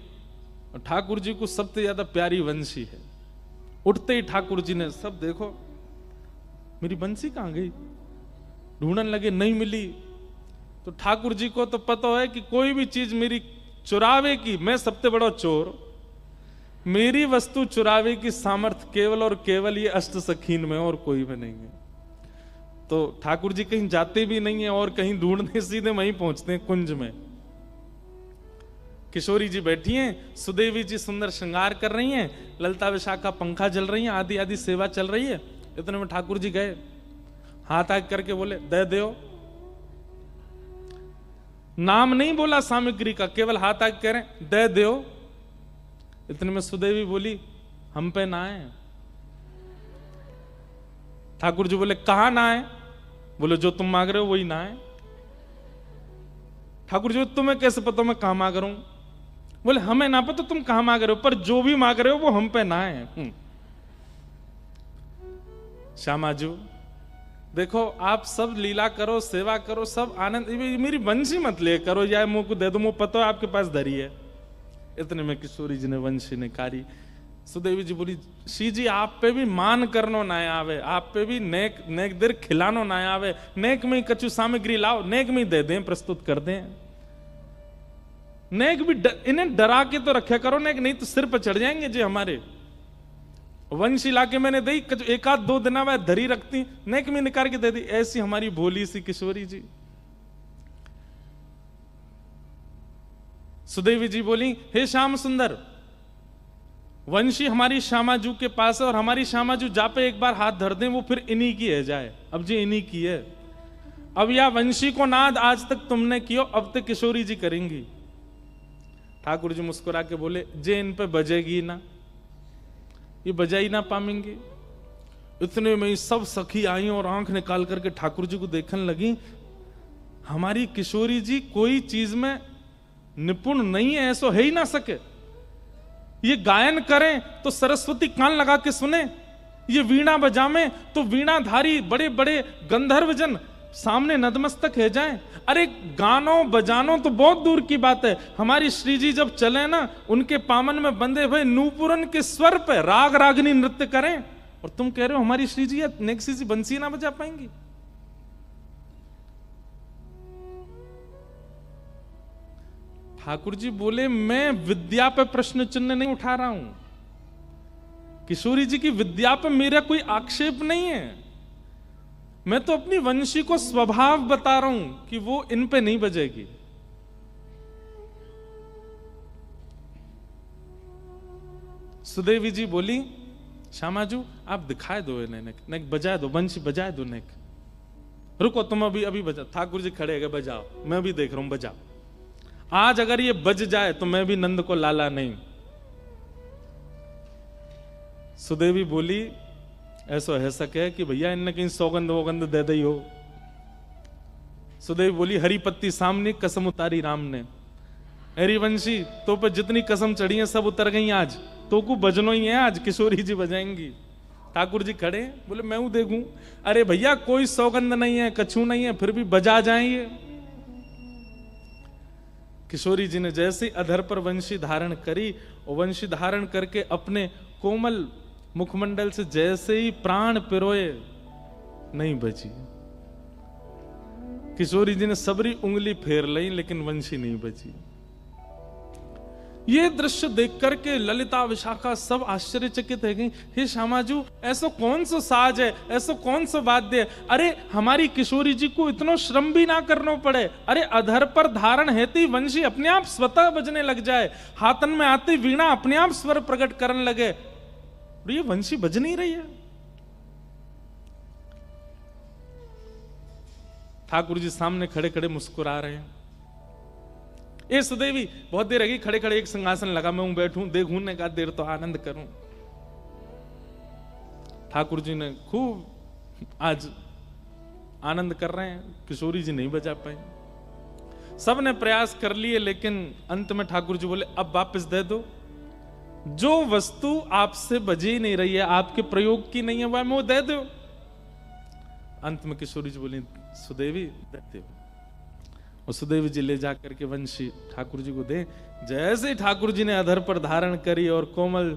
और ठाकुर जी को सबसे ज्यादा प्यारी वंशी है। उठते ही ठाकुर जी ने, सब देखो मेरी बंसी कहां गई, ढूंढने लगे, नहीं मिली। तो ठाकुर जी को तो पता है कि कोई भी चीज मेरी चुरावे की, मैं सबसे बड़ा चोर, मेरी वस्तु चुरावे की सामर्थ्य केवल और केवल ये अष्ट सखीन में, और कोई में नहीं है। तो ठाकुर जी कहीं जाते भी नहीं है और कहीं ढूंढने, सीधे वहीं पहुंचते हैं कुंज में। किशोरी जी बैठी हैं, सुदेवी जी सुंदर श्रृंगार कर रही हैं, ललता विशाखा पंखा जल रही हैं, आदि आदि सेवा चल रही है। इतने में ठाकुर जी गए, हाथ आग करके बोले, दे दो। नाम नहीं बोला सामग्री का, केवल हाथ आग कह रहे, दे दो। इतने में सुदेवी बोली, हम पे ना है। ठाकुर जी बोले, कहां ना है? बोले, जो तुम मांग रहे हो वही ना है। ठाकुर जी, तुम्हें कैसे पता मैं कहां मांग रहा हूं? बोले, हमें ना पता तुम कहां मांग रहे हो, पर जो भी मांग रहे हो वो हम पे ना है। श्यामाजू देखो, आप सब लीला करो, सेवा करो, सब आनंद, मेरी वंशी मत ले करो, या मुंह को दे दो, मुंह पता है आपके पास धरी है। इतने में किशोरी जी ने वंशी निकारी। सुदेवी जी बोली, शी जी आप पे भी मान करनो ना आवे, आप पे भी नेक नेक देर खिलानो ना आवे, नेक में ही कछु सामग्री लाओ, नेक में ही दे दें, प्रस्तुत कर दें। नेक भी इन्हें डरा के तो रखा करो, नेक नहीं तो सिर पर चढ़ जाएंगे जी हमारे। वंशी लाके मैंने दी, एक आध दो दिन बाद धरी रखती, नेक में निकाल के दे दी। ऐसी हमारी भोली सी किशोरी जी। सुदेवी जी बोली, हे श्याम सुंदर, वंशी हमारी श्यामाजू के पास है, और हमारी श्यामाजू जा पे एक बार हाथ धर दें वो फिर इन्हीं की है जाए। अब जी इन्हीं की है। अब या वंशी को नाद आज तक तुमने कियो, अब तक किशोरी जी करेंगी। ठाकुर जी मुस्कुरा के बोले, जे इन पे बजेगी ना, ये बजा ही ना पाएंगे। इतने में सब सखी आई और आंख निकाल करके ठाकुर जी को देखने लगी। हमारी किशोरी जी कोई चीज में निपुण नहीं है, ऐसा है ही ना सके। ये गायन करें तो सरस्वती कान लगा के सुने, ये वीणा बजावे तो वीणाधारी बड़े बड़े गंधर्वजन सामने नतमस्तक है जाएं। अरे गानो बजानो तो बहुत दूर की बात है, हमारी श्री जी जब चले ना, उनके पामन में बंधे हुए नूपुरन के स्वर पे राग रागनी नृत्य करें, और तुम कह रहे हो हमारी श्री जी नेक्सी सी बंसी ना बजा पाएंगी। ठाकुर जी बोले, मैं विद्या पे प्रश्न चिन्ह नहीं उठा रहा हूं, किशोरी जी की विद्या पे मेरा कोई आक्षेप नहीं है, मैं तो अपनी वंशी को स्वभाव बता रहा हूं कि वो इन पे नहीं बजेगी। सुदेवी जी बोली, श्यामाजू आप दिखाए दो इन्हें, नेक बजाए दो, वंशी बजाए दो नेक। रुको तुम अभी अभी बजा। ठाकुर जी खड़े गए, बजाओ, मैं भी देख रहा हूं, बजाओ। आज अगर ये बज जाए तो मैं भी नंद को लाला नहीं। सुदेवी बोली, ऐसा है सके कि भैया इनने कहीं सौगंध वोगंध दे दी हो। सुदेवी बोली, हरी पत्ती सामने कसम उतारी राम ने। हरी वंशी तो पे जितनी कसम चढ़ी है सब उतर गई, आज तो को बजनो ही है, आज किशोरी जी बजाएंगी। ठाकुर जी खड़े, बोले मैं हूं देखूं। अरे भैया कोई सौगंध नहीं है, कछु नहीं है, फिर भी बजा जाएंगे। किशोरी जी ने जैसे अधर पर वंशी धारण करी, और वंशी धारण करके अपने कोमल मुखमंडल से जैसे ही प्राण पिरोए, नहीं बची। किशोरी जी ने सबरी उंगली फेर ली, लेकिन वंशी नहीं बची। ये दृश्य देख करके ललिता विशाखा सब आश्चर्यचकित है गई। हे श्यामाजू, ऐसा कौन सा साज है, ऐसा कौन सा वाद्य है? अरे हमारी किशोरी जी को इतना श्रम भी ना करना पड़े। अरे अधर पर धारण हेती वंशी अपने आप स्वतः बजने लग जाए, हाथन में आती वीणा अपने आप स्वर प्रकट करने लगे। और ये वंशी बज नहीं रही है। ठाकुर जी सामने खड़े खड़े मुस्कुरा रहे हैं। ए सुदेवी, बहुत देर रही खड़े खड़े, एक सिंहासन लगा, मैं बैठूं देखूं, ने कहा देर तो आनंद करूं। ठाकुर जी ने खूब आज आनंद कर रहे हैं। किशोरी जी नहीं बजा पाए, सब ने प्रयास कर लिए, लेकिन अंत में ठाकुर जी बोले अब वापस दे दो। जो वस्तु आपसे बजी ही नहीं रही है, आपके प्रयोग की नहीं है, वह वो दे दो। अंत में किशोरी जी बोली सुदेवी देते हो। और सुदेवी जी ले जाकर के वंशी ठाकुर जी को दे। जैसे ही ठाकुर जी ने अधर पर धारण करी और कोमल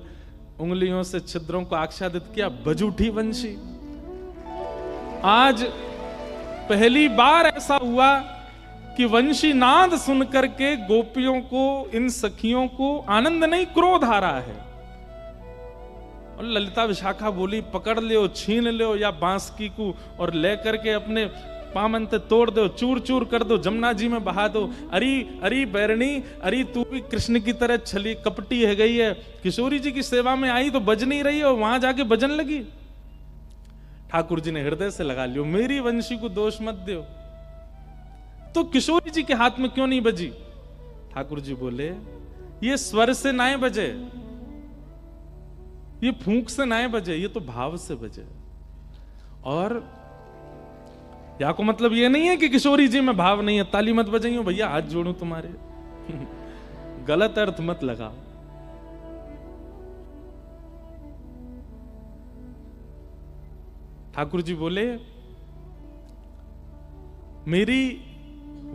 उंगलियों से छिद्रों को आच्छादित किया, बज उठी वंशी। आज पहली बार ऐसा हुआ कि वंशी नाद सुन करके गोपियों को, इन सखियों को आनंद नहीं क्रोध आ रहा है। और ललिता विशाखा बोली पकड़ लो, छीन लो या बांसुरी को और ले करके अपने पामन ते तोड़ दो, चूर चूर कर दो, जमुना जी में बहा दो। अरे अरे बैरणी, अरे तू भी कृष्ण की तरह छली कपटी है गई है। किशोरी जी की सेवा में आई तो बज नहीं रही है, और वहां जाके बजन लगी। ठाकुर जी ने हृदय से लगा लियो, मेरी वंशी को दोष मत दो। तो किशोरी जी के हाथ में क्यों नहीं बजी? ठाकुर जी बोले ये स्वर से ना बजे, ये फूंक से ना बजे, ये तो भाव से बजे। और या को मतलब ये नहीं है कि किशोरी जी में भाव नहीं है, ताली मत बजाइयो भैया, हाथ जोड़ू तुम्हारे। गलत अर्थ मत लगाओ। ठाकुर जी बोले मेरी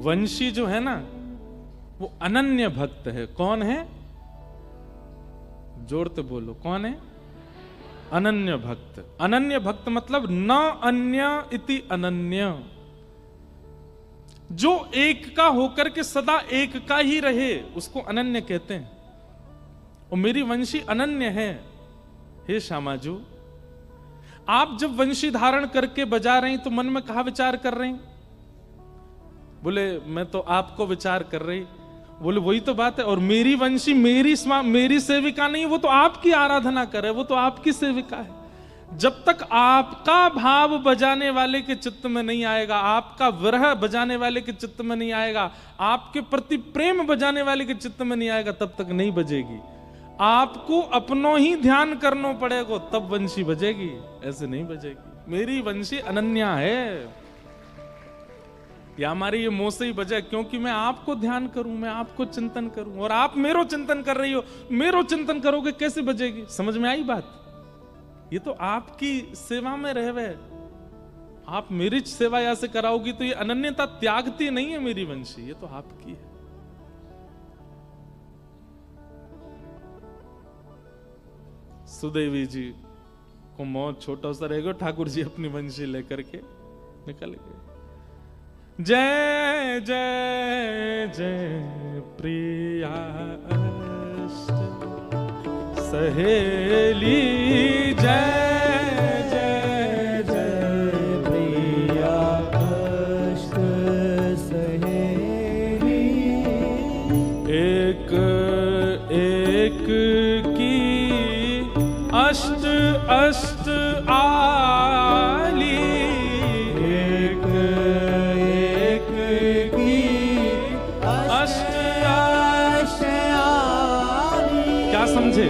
वंशी जो है ना, वो अनन्य भक्त है। कौन है? जोड़ते बोलो, कौन है? अनन्य भक्त। अनन्य भक्त मतलब न अन्य इति अनन्य, जो एक का होकर के सदा एक का ही रहे, उसको अनन्य कहते हैं। और मेरी वंशी अनन्य है। हे श्यामाजू, आप जब वंशी धारण करके बजा रही तो मन में कहा विचार कर रही? बोले मैं तो आपको विचार कर रही। बोले वही तो बात है। और मेरी वंशी मेरी सेविका नहीं, वो तो आपकी आराधना करे, वो तो आपकी सेविका है। जब तक आपका भाव बजाने वाले के चित्त में नहीं आएगा, आपका विरह बजाने वाले के चित्त में नहीं आएगा, आपके प्रति प्रेम बजाने वाले के चित्त में नहीं आएगा, तब तक नहीं बजेगी। आपको अपनो ही ध्यान करना पड़ेगा, तब वंशी बजेगी, ऐसे नहीं बजेगी। मेरी वंशी अनन्या है। या हमारी ये मुंह से ही बजे क्योंकि मैं आपको ध्यान करूं, मैं आपको चिंतन करूं, और आप मेरो चिंतन कर रही हो। मेरो चिंतन करोगे कैसे बजेगी? समझ में आई बात? ये तो आपकी सेवा में रहवे, आप मेरी सेवा या से कराओगी तो ये अनन्यता त्यागती नहीं है मेरी वंशी, ये तो आपकी है। सुदेवी जी को मौत छोटा सा रहेगा, ठाकुर जी अपनी वंशी लेकर के निकल गए। जय जय जय प्रिया सहेली, जय जय जय प्रिया अष्ट सहेली, एक एक की अष्ट अष्ट आली, एक एक की अष्ट अष्ट आली। क्या समझे?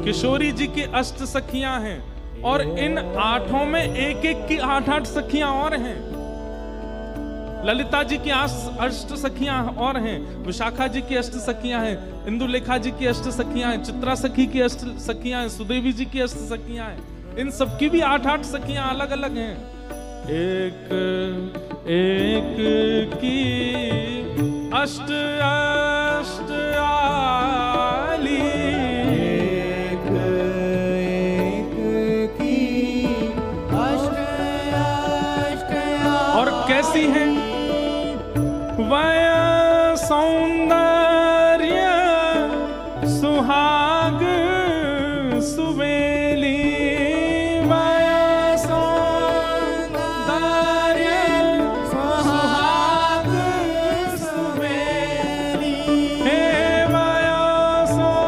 किशोरी जी की अष्ट सखियां हैं, और इन आठों में एक एक की आठ आठ सखियां और हैं। ललिता जी की अष्ट सखियां और हैं, विशाखा जी की अष्ट सखियां हैं, इंदुलेखा जी की अष्ट सखियां हैं, चित्रा सखी की अष्ट सखियां हैं, सुदेवी जी की अष्ट सखियां हैं। इन सबकी भी आठ आठ सखियां अलग अलग हैं। एक एक की अष्ट अष्ट आली, एक एक की अष्ट अष्ट आली। और कैसी हैं? वय सौंदर्य सुबेली माया सौंदर्य सुहाग सुबेली हे माया सौंदर्य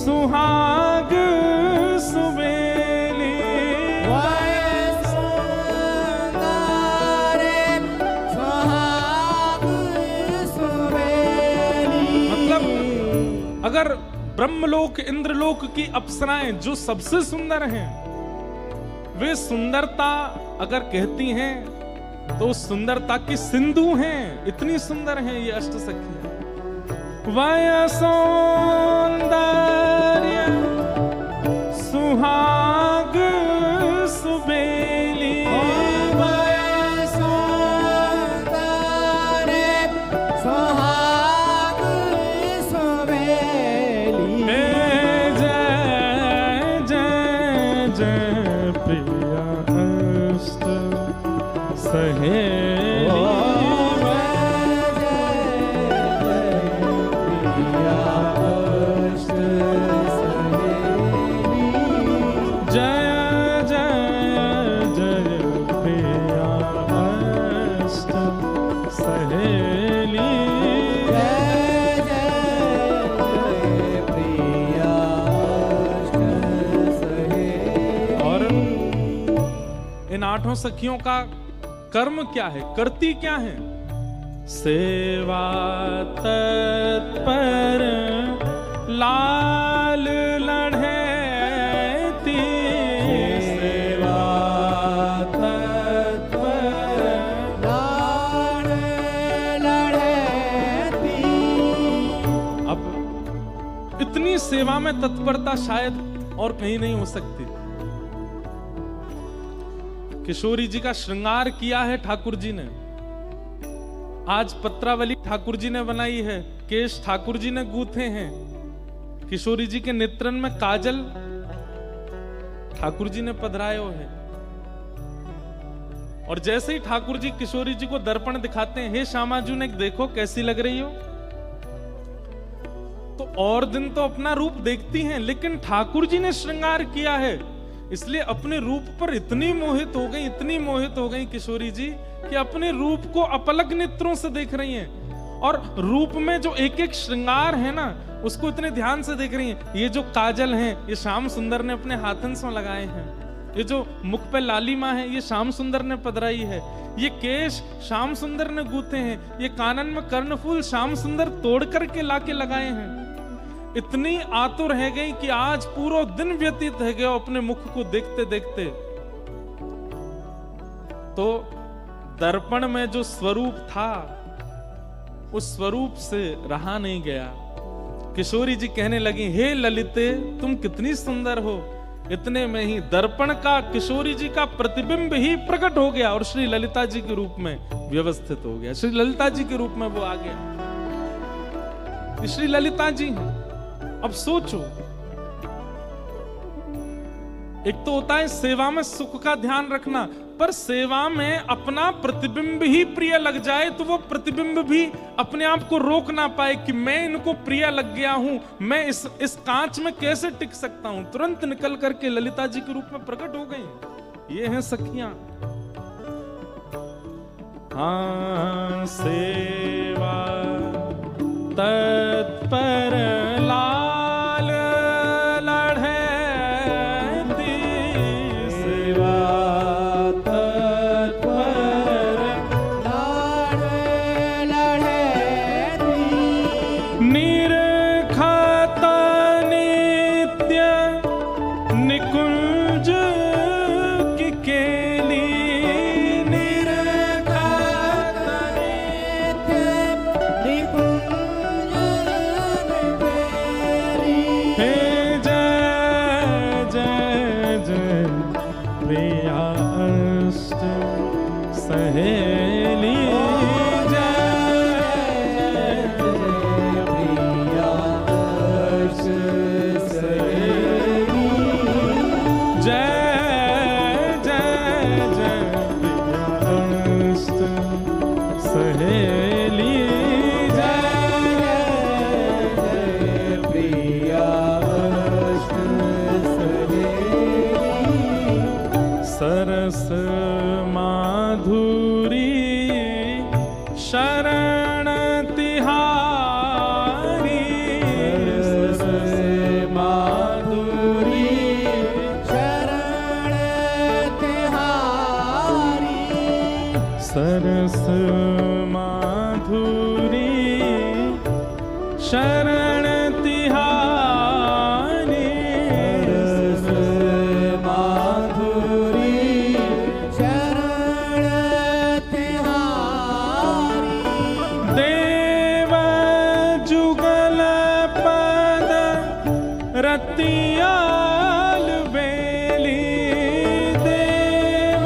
सुहाग सुबेली मतलब अगर ब्रह्मलोक इंद्रलोक की अप्सराएं जो सबसे सुंदर हैं, वे सुंदरता अगर कहती हैं तो सुंदरता की सिंधु हैं, इतनी सुंदर हैं ये अष्टसखियां। वय सौंदर्य सुहाग सुबेली आठों सखियों का कर्म क्या है, करती क्या है? सेवा तत्पर लाल लढ़ेती सेवा तत्पर लाल लढ़ेती। अब इतनी सेवा में तत्परता शायद और कहीं नहीं हो सकती। किशोरी जी का श्रृंगार किया है ठाकुर जी ने, आज पत्रावली ठाकुर जी ने बनाई है, केश ठाकुर जी ने गूंथे हैं, किशोरी जी के नेत्रन में काजल ठाकुर जी ने पधरायो है। और जैसे ही ठाकुर जी किशोरी जी को दर्पण दिखाते हैं, हे श्यामाजू ने देखो कैसी लग रही हो, तो और दिन तो अपना रूप देखती हैं, लेकिन ठाकुर जी ने श्रृंगार किया है इसलिए अपने रूप पर इतनी मोहित हो गई किशोरी जी कि अपने रूप को अपलक नेत्रों से देख रही हैं। और रूप में जो एक एक श्रृंगार है ना, उसको इतने ध्यान से देख रही हैं। ये जो काजल हैं, ये श्याम सुंदर ने अपने हाथन से लगाए हैं। ये जो मुख पे लालिमा है, ये श्याम सुंदर ने पधराई है। ये केश श्याम सुंदर ने गूंथे हैं। ये कानन में कर्णफूल श्याम सुंदर तोड़ करके लाके लगाए हैं। इतनी आतुर है गई कि आज पूरा दिन व्यतीत है गया अपने मुख को देखते देखते। तो दर्पण में जो स्वरूप था, उस स्वरूप से रहा नहीं गया। किशोरी जी कहने लगी, हे ललिते तुम कितनी सुंदर हो। इतने में ही दर्पण का किशोरी जी का प्रतिबिंब ही प्रकट हो गया और श्री ललिता जी के रूप में व्यवस्थित हो गया। श्री ललिता जी के रूप में वो आ गया। श्री ललिता जी हैं। अब सोचो, एक तो होता है सेवा में सुख का ध्यान रखना, पर सेवा में अपना प्रतिबिंब ही प्रिय लग जाए तो वो प्रतिबिंब भी अपने आप को रोक ना पाए कि मैं इनको प्रिय लग गया हूं, मैं इस कांच में कैसे टिक सकता हूं। तुरंत निकल करके ललिता जी के रूप में प्रकट हो गई। ये हैं सखियां। हाँ, सेवा तत्पर लाल लढ़ेती सेवा तत्पर लाल लढ़ेती निरखत नित्य निकुंज की केली निरखत नित्य निकुंज हे जय जय जय प्रिया अष्ट सहेली जय प्रिया अष्ट सहेली जय जय जय प्रिया अष्ट सहेली जय जय सरस माधुरी शरण तिहारी, सरस माधुरी शरण तिहारी, सरस माधुरी शरण तिहारी, सरस माधुरी शरण तिहारी, देव जुगल पद रतियाल बेली, देव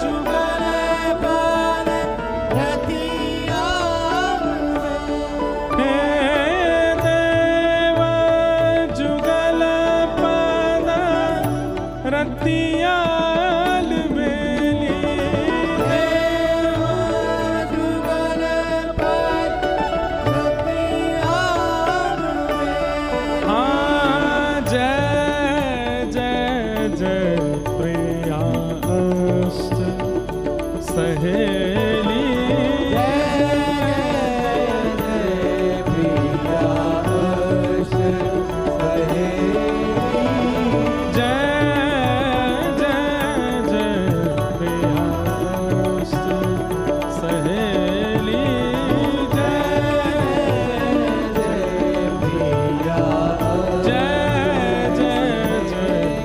जुगल पद रतियाल हे देव जुगल पद रतियाल बेली, जुगल पद रतियाल हाँ जय जय जय प्रिया अष्ट सहेली, जय जय जय प्रिया अष्ट सहेली, जय जय जय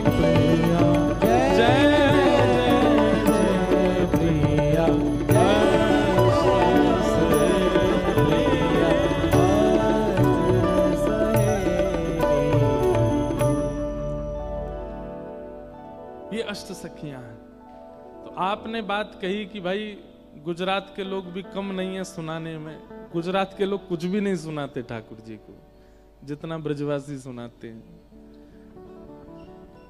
प्रिया, जय जय प्रिया ये अष्ट सखियां हैं। तो आपने बात कही कि भाई गुजरात के लोग भी कम नहीं है सुनाने में। गुजरात के लोग कुछ भी नहीं सुनाते ठाकुर जी को जितना ब्रजवासी सुनाते हैं।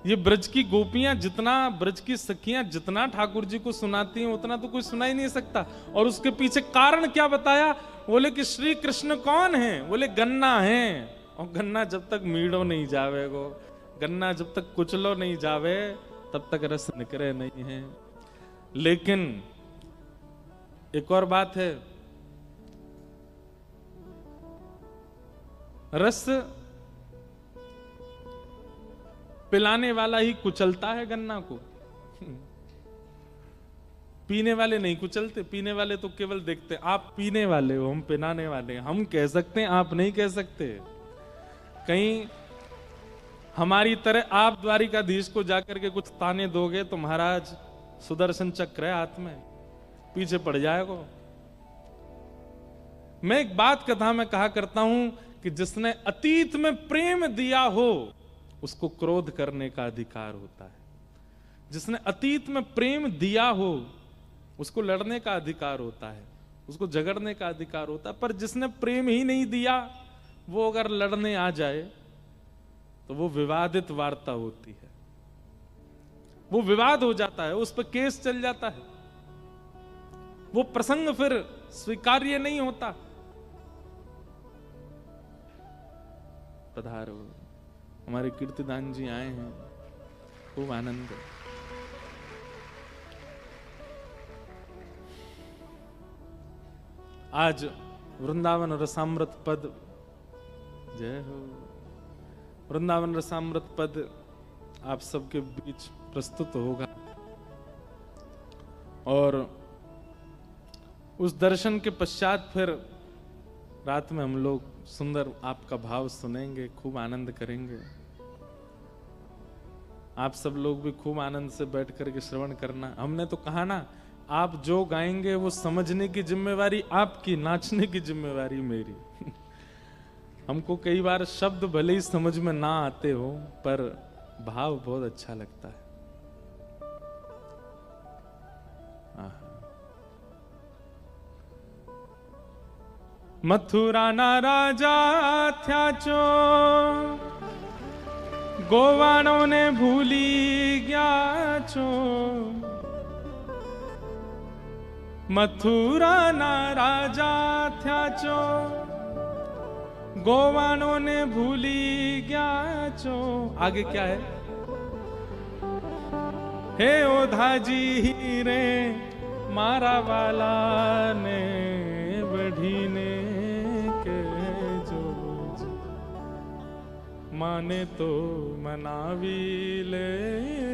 ये ब्रज की गोपियां जितना, ब्रज की सखियां जितना ठाकुर जी को सुनाती हैं उतना तो कोई सुना ही नहीं सकता। और उसके पीछे कारण क्या बताया? बोले कि श्री कृष्ण कौन है? बोले गन्ना है। और गन्ना जब तक मीड़ो नहीं जावे गो, गन्ना जब तक कुचलो नहीं जावे तब तक रस निकले नहीं है। लेकिन एक और बात है, रस पिलाने वाला ही कुचलता है गन्ना को, पीने वाले नहीं कुचलते। पीने वाले तो केवल देखते, आप पीने वाले हो, हम पिलाने वाले हैं। हम कह सकते हैं, आप नहीं कह सकते। कहीं हमारी तरह आप द्वारिकाधीश को जाकर के कुछ ताने दोगे तो महाराज सुदर्शन चक्र है हाथ में, पीछे पड़ जाएगा। मैं एक बात कथा में कहा करता हूं कि जिसने अतीत में प्रेम दिया हो उसको क्रोध करने का अधिकार होता है। जिसने अतीत में प्रेम दिया हो उसको लड़ने का अधिकार होता है, उसको झगड़ने का अधिकार होता है। पर जिसने प्रेम ही नहीं दिया वो अगर लड़ने आ जाए तो वो विवादित वार्ता होती है, वो विवाद हो जाता है, उस पर केस चल जाता है, वो प्रसंग फिर स्वीकार्य नहीं होता। पधारो, हमारे कीर्तिदान जी आए हैं, खूब आनंद है। आज वृंदावन रसामृत पद, जय हो, वृंदावन रसामृत पद आप सबके बीच प्रस्तुत होगा। और उस दर्शन के पश्चात फिर रात में हम लोग सुंदर आपका भाव सुनेंगे, खूब आनंद करेंगे। आप सब लोग भी खूब आनंद से बैठ करके श्रवण करना। हमने तो कहा ना, आप जो गाएंगे वो समझने की जिम्मेवारी आपकी, नाचने की जिम्मेवारी मेरी। हमको कई बार शब्द भले ही समझ में ना आते हो पर भाव बहुत अच्छा लगता है। मथुरा ना राजा थया चो, गोवाणो ने भूली गया छो। मथुरा ना राजा थया चो, गोवाणो ने भूली गया छो। आगे क्या है? हे ओधा जी रे मारा वाला ने बढ़ीने के जो माने तो मनावी ले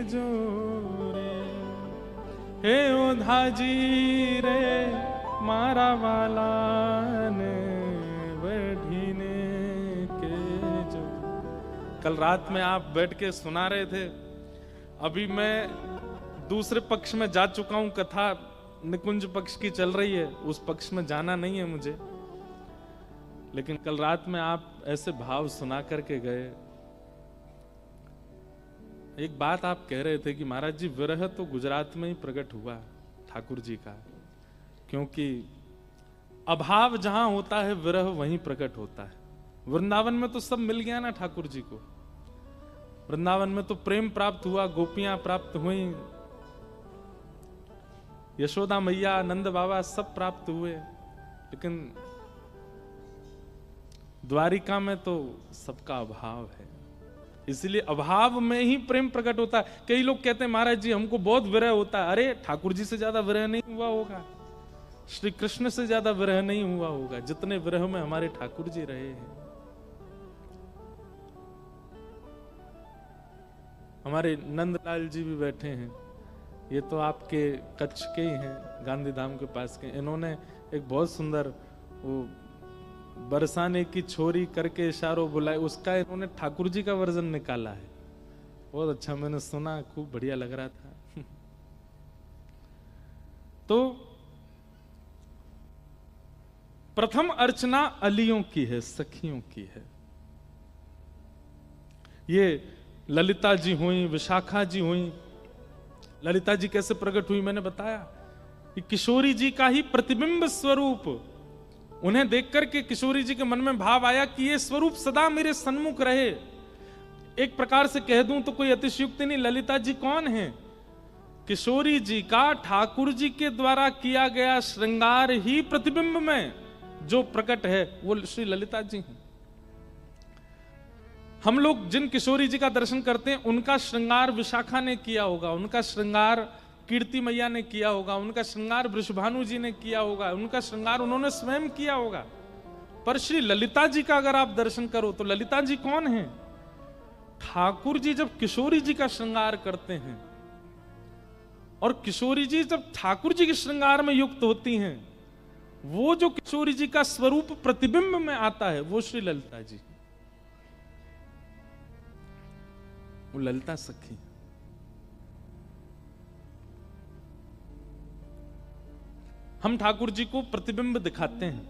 जो रे। हे ओधा जी रे मारा वाला ने बढ़ीने के जो। कल रात में आप बैठ के सुना रहे थे, अभी मैं दूसरे पक्ष में जा चुका हूं, कथा निकुंज पक्ष की चल रही है, उस पक्ष में जाना नहीं है मुझे, लेकिन कल रात में आप ऐसे भाव सुना करके गए। एक बात आप कह रहे थे कि महाराज जी विरह तो गुजरात में ही प्रकट हुआ ठाकुर जी का, क्योंकि अभाव जहां होता है विरह वहीं प्रकट होता है। वृंदावन में तो सब मिल गया ना ठाकुर जी को, वृंदावन में तो प्रेम प्राप्त हुआ, गोपियां प्राप्त हुई, यशोदा मैया, नंद बाबा सब प्राप्त हुए, लेकिन द्वारिका में तो सबका अभाव है। इसलिए अभाव में ही प्रेम प्रकट होता है। कई लोग कहते हैं महाराज जी हमको बहुत विरह होता है। अरे ठाकुर जी से ज्यादा विरह नहीं हुआ होगा, श्री कृष्ण से ज्यादा विरह नहीं हुआ होगा, जितने विरह में हमारे ठाकुर जी रहे हैं। हमारे नंदलाल जी भी बैठे हैं, ये तो आपके कच्छ के ही हैं, गांधीधाम के पास के। इन्होंने एक बहुत सुंदर वो बरसाने की छोरी करके इशारों बुलाए, उसका इन्होंने ठाकुर जी का वर्जन निकाला है, बहुत अच्छा, मैंने सुना, खूब बढ़िया लग रहा था। तो प्रथम अर्चना अलियों की है, सखियों की है। ये ललिता जी हुई, विशाखा जी हुई। ललिता जी कैसे प्रकट हुई मैंने बताया कि किशोरी जी का ही प्रतिबिंब स्वरूप, उन्हें देखकर के किशोरी जी के मन में भाव आया कि ये स्वरूप सदा मेरे सन्मुख रहे। एक प्रकार से कह दूं तो कोई अतिशयोक्ति नहीं, ललिता जी कौन है? किशोरी जी का ठाकुर जी के द्वारा किया गया श्रृंगार ही प्रतिबिंब में जो प्रकट है वो श्री ललिता जी हैं। हम लोग जिन किशोरी जी का दर्शन करते हैं उनका श्रृंगार विशाखा ने किया होगा, उनका श्रृंगार कीर्ति मैया ने किया होगा, उनका श्रृंगार वृषभानु जी ने किया होगा, उनका श्रृंगार उन्होंने स्वयं किया होगा। पर श्री ललिता जी का अगर आप दर्शन करो तो ललिता जी कौन है? ठाकुर जी जब किशोरी जी का श्रृंगार करते हैं और किशोरी जी जब ठाकुर जी के श्रृंगार में युक्त होती हैं, वो जो किशोरी जी का स्वरूप प्रतिबिंब में आता है वो श्री ललिता जी, वो ललिता सखी। हम ठाकुर जी को प्रतिबिंब दिखाते हैं।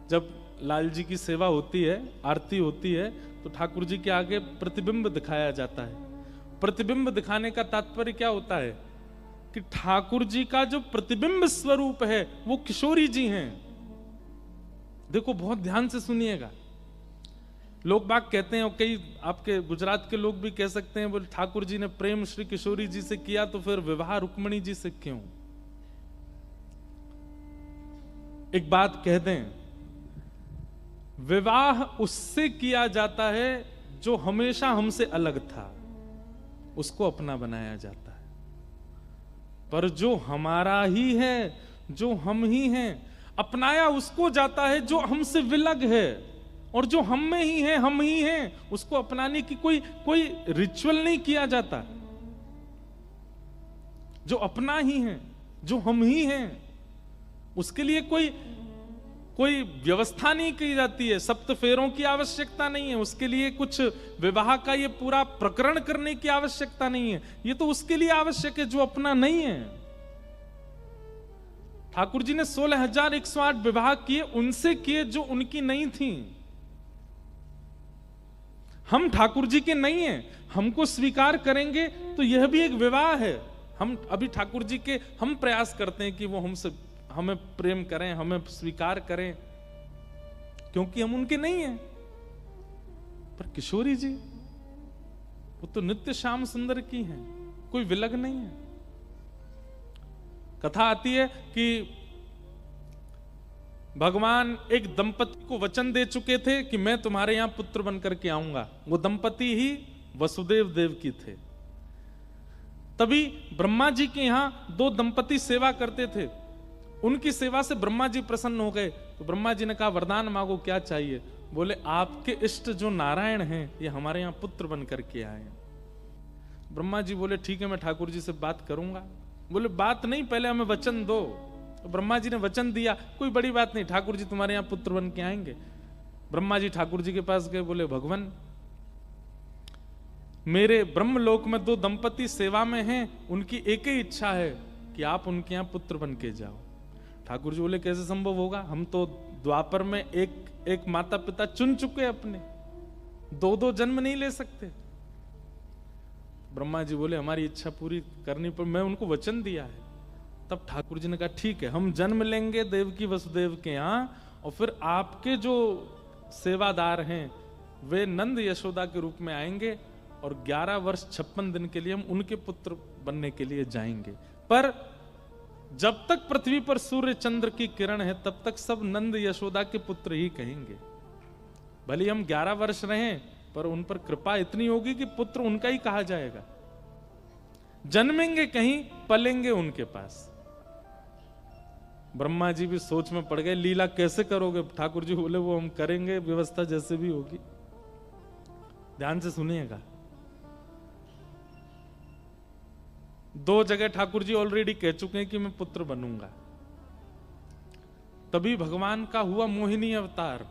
जब लाल जी की सेवा होती है, आरती होती है, तो ठाकुर जी के आगे प्रतिबिंब दिखाया जाता है। प्रतिबिंब दिखाने का तात्पर्य क्या होता है कि ठाकुर जी का जो प्रतिबिंब स्वरूप है वो किशोरी जी हैं। देखो बहुत ध्यान से सुनिएगा। लोग बाग कहते हैं, और कई आपके गुजरात के लोग भी कह सकते हैं, बोले ठाकुर जी ने प्रेम श्री किशोरी जी से किया तो फिर विवाह रुक्मिणी जी से क्यों? एक बात कह दें, विवाह उससे किया जाता है जो हमेशा हमसे अलग था, उसको अपना बनाया जाता है। पर जो हमारा ही है, जो हम ही हैं, अपनाया उसको जाता है जो हमसे विलग है, और जो हम में ही है, हम ही हैं, उसको अपनाने की कोई रिचुअल नहीं किया जाता। जो अपना ही है, जो हम ही हैं, उसके लिए कोई व्यवस्था नहीं की जाती है, सप्त फेरों की आवश्यकता नहीं है, उसके लिए कुछ विवाह का ये पूरा प्रकरण करने की आवश्यकता नहीं है। ये तो उसके लिए आवश्यक है जो अपना नहीं है। ठाकुर जी ने 16,108 विवाह किए, उनसे किए जो उनकी नहीं थी। हम ठाकुर जी के नहीं हैं, हमको स्वीकार करेंगे तो यह भी एक विवाह है। हम अभी ठाकुर जी के हम प्रयास करते हैं कि वो हमें प्रेम करें, हमें स्वीकार करें, क्योंकि हम उनके नहीं हैं। पर किशोरी जी वो तो नित्य श्याम सुंदर की हैं, कोई विलग नहीं है। कथा आती है कि भगवान एक दंपति को वचन दे चुके थे कि मैं तुम्हारे यहां पुत्र बनकर के आऊंगा। वो दंपति ही वसुदेव देव की थे। तभी ब्रह्मा जी के यहाँ 2 दंपति सेवा करते थे, उनकी सेवा से ब्रह्मा जी प्रसन्न हो गए। तो ब्रह्मा जी ने कहा वरदान मांगो, क्या चाहिए? बोले आपके इष्ट जो नारायण हैं ये हमारे यहाँ पुत्र बन करके आए हैं। ब्रह्मा जी बोले ठीक है, मैं ठाकुर जी से बात करूंगा। बोले बात नहीं, पहले हमें वचन दो। तो ब्रह्मा जी ने वचन दिया, कोई बड़ी बात नहीं, ठाकुर जी तुम्हारे यहाँ पुत्र बन के आएंगे। ब्रह्मा जी ठाकुर जी के पास गए, बोले भगवान मेरे ब्रह्मलोक में 2 दंपति सेवा में हैं, उनकी एक ही इच्छा है कि आप उनके यहाँ पुत्र बन के जाओ। ठाकुर जी बोले कैसे संभव होगा, हम तो द्वापर में एक माता पिता चुन चुके, अपने 2 जन्म नहीं ले सकते। ब्रह्मा जी बोले हमारी इच्छा पूरी करनी पर, मैं उनको वचन दिया है। तब ठाकुर जी ने कहा ठीक है, हम जन्म लेंगे देवकी वसुदेव के यहाँ, और फिर आपके जो सेवादार हैं वे नंद यशोदा के रूप में आएंगे, और 11 वर्ष 56 दिन के लिए हम उनके पुत्र बनने के लिए जाएंगे। पर जब तक पृथ्वी पर सूर्य चंद्र की किरण है तब तक सब नंद यशोदा के पुत्र ही कहेंगे। भले हम 11 वर्ष रहें पर उन पर कृपा इतनी होगी कि पुत्र उनका ही कहा जाएगा। जन्मेंगे कहीं, पलेंगे उनके पास। ब्रह्मा जी भी सोच में पड़ गए, लीला कैसे करोगे? ठाकुर जी बोले वो हम करेंगे, व्यवस्था जैसे भी होगी। ध्यान से सुनिएगा। 2 जगह ठाकुर जी ऑलरेडी कह चुके हैं कि मैं पुत्र बनूंगा। तभी भगवान का हुआ मोहिनी अवतार,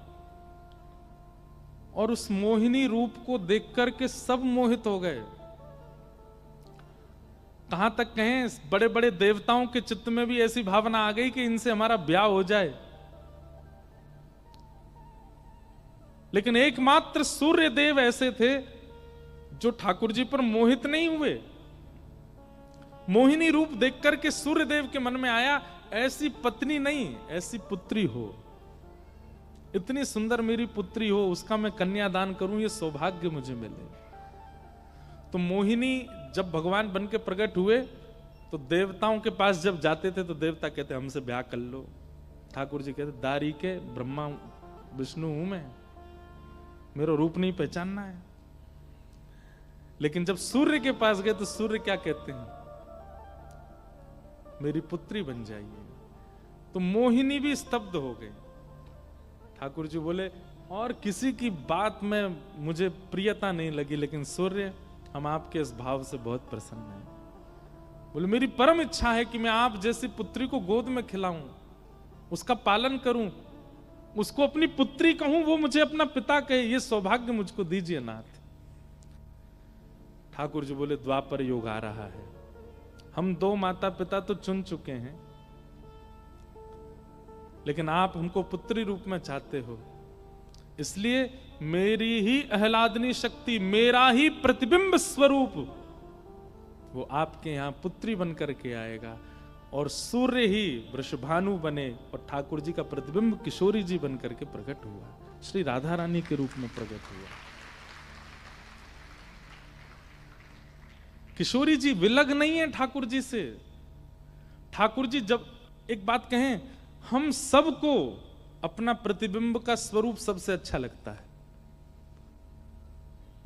और उस मोहिनी रूप को देख करके सब मोहित हो गए। कहां तक कहें, बड़े बड़े देवताओं के चित्त में भी ऐसी भावना आ गई कि इनसे हमारा ब्याह हो जाए। लेकिन एकमात्र सूर्य देव ऐसे थे जो ठाकुर जी पर मोहित नहीं हुए। मोहिनी रूप देख करके सूर्य देव के मन में आया, ऐसी पत्नी नहीं, ऐसी पुत्री हो, इतनी सुंदर मेरी पुत्री हो, उसका मैं कन्यादान करूं, ये सौभाग्य मुझे मिले। तो मोहिनी जब भगवान बन के प्रकट हुए तो देवताओं के पास जब जाते थे तो देवता कहते हमसे ब्याह कर लो। ठाकुर जी कहते दारी के ब्रह्मा विष्णु हूं मैं, मेरा रूप नहीं पहचानना है। लेकिन जब सूर्य के पास गए तो सूर्य क्या कहते हैं, मेरी पुत्री बन जाइए। तो मोहिनी भी स्तब्ध हो गई। ठाकुर जी बोले और किसी की बात में मुझे प्रियता नहीं लगी, लेकिन सूर्य हम आपके इस भाव से बहुत प्रसन्न हैं। बोले मेरी परम इच्छा है कि मैं आप जैसी पुत्री को गोद में खिलाऊं, उसका पालन करूं, उसको अपनी पुत्री कहूं, वो मुझे अपना पिता कहे, ये सौभाग्य मुझको दीजिए नाथ। ठाकुर जी बोले द्वापर युग आ रहा है, हम 2 माता पिता तो चुन चुके हैं, लेकिन आप हमको पुत्री रूप में चाहते हो, इसलिए मेरी ही आह्लादनी शक्ति, मेरा ही प्रतिबिंब स्वरूप वो आपके यहां पुत्री बन करके आएगा, और सूर्य ही वृषभानु बने और ठाकुर जी का प्रतिबिंब किशोरी जी बन करके प्रकट हुआ, श्री राधा रानी के रूप में प्रकट हुआ। किशोरी जी विलग नहीं है ठाकुर जी से। ठाकुर जी जब एक बात कहें, हम सबको अपना प्रतिबिंब का स्वरूप सबसे अच्छा लगता है।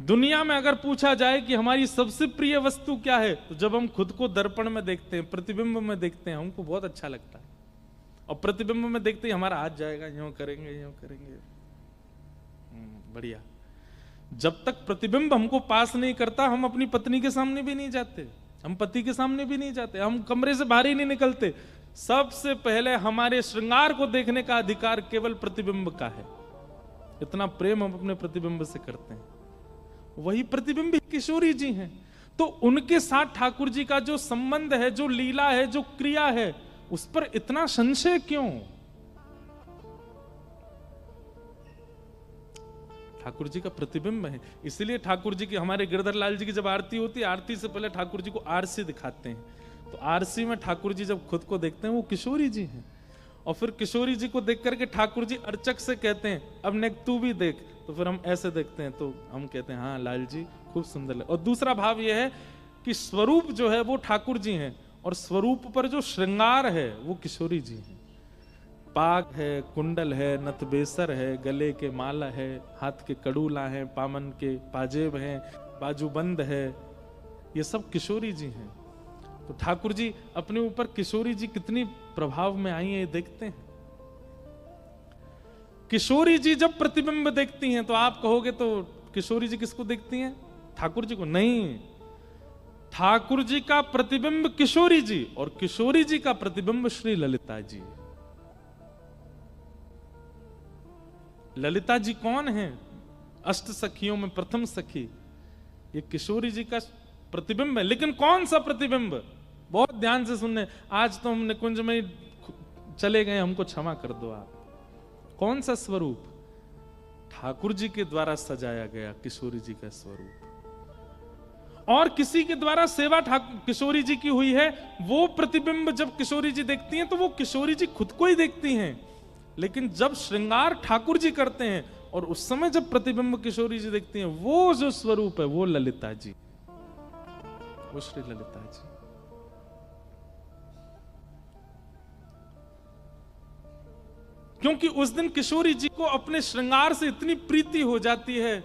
दुनिया में अगर पूछा जाए कि हमारी सबसे प्रिय वस्तु क्या है, तो जब हम खुद को दर्पण में देखते हैं, प्रतिबिंब में देखते हैं, हमको बहुत अच्छा लगता है। और प्रतिबिंब में देखते ही हमारा हाथ जाएगा, यूं करेंगे यूं करेंगे, बढ़िया। जब तक प्रतिबिंब हमको पास नहीं करता, हम अपनी पत्नी के सामने भी नहीं जाते, हम पति के सामने भी नहीं जाते, हम कमरे से बाहर ही नहीं निकलते। सबसे पहले हमारे श्रृंगार को देखने का अधिकार केवल प्रतिबिंब का है। इतना प्रेम हम अपने प्रतिबिंब से करते हैं। वही प्रतिबिंब किशोरी जी हैं। तो उनके साथ ठाकुर जी का जो संबंध है, जो लीला है, जो क्रिया है, उस पर इतना संशय क्यों? ठाकुर जी का प्रतिबिंब है, इसलिए ठाकुर जी की, हमारे गिरधर लाल जी की जब आरती होती है, आरती से पहले ठाकुर जी को आरसी दिखाते हैं। तो आरसी में ठाकुर जी जब खुद को देखते हैं वो किशोरी जी हैं, और फिर किशोरी जी को देख करके ठाकुर जी अर्चक से कहते हैं अब नेक तू भी देख। तो फिर हम ऐसे देखते हैं तो हम कहते हैं हाँ लाल जी खूब सुंदर लगे। और दूसरा भाव यह है कि स्वरूप जो है वो ठाकुर जी हैं, और स्वरूप पर जो श्रृंगार है वो किशोरी जी हैं। पाग है, कुंडल है, नथबेसर है, गले के माला है, हाथ के कड़ूला है, पामन के पाजेब हैं, बाजूबंद है, ये सब किशोरी जी हैं। तो ठाकुर जी अपने ऊपर किशोरी जी कितनी प्रभाव में आई है ये देखते हैं। किशोरी जी जब प्रतिबिंब देखती हैं तो आप कहोगे तो किशोरी जी किसको देखती हैं? ठाकुर जी को? नहीं, ठाकुर जी का प्रतिबिंब किशोरी जी और किशोरी जी का प्रतिबिंब श्री ललिता जी। ललिता जी कौन है? अष्ट सखियों में प्रथम सखी, ये किशोरी जी का प्रतिबिंब है। लेकिन कौन सा प्रतिबिंब? बहुत ध्यान से सुनने, आज तो हम निकुंज में चले गए, हमको क्षमा कर दो आप। कौन सा स्वरूप? ठाकुर जी के द्वारा सजाया गया किशोरी जी का स्वरूप। और किसी के द्वारा सेवा किशोरी जी की हुई है, वो प्रतिबिंब जब किशोरी जी देखती हैं तो वो किशोरी जी खुद को ही देखती हैं। लेकिन जब श्रृंगार ठाकुर जी करते हैं और उस समय जब प्रतिबिंब किशोरी जी देखती हैं, वो जो स्वरूप है वो ललिता जी, वो श्री ललिता जी। क्योंकि उस दिन किशोरी जी को अपने श्रृंगार से इतनी प्रीति हो जाती है,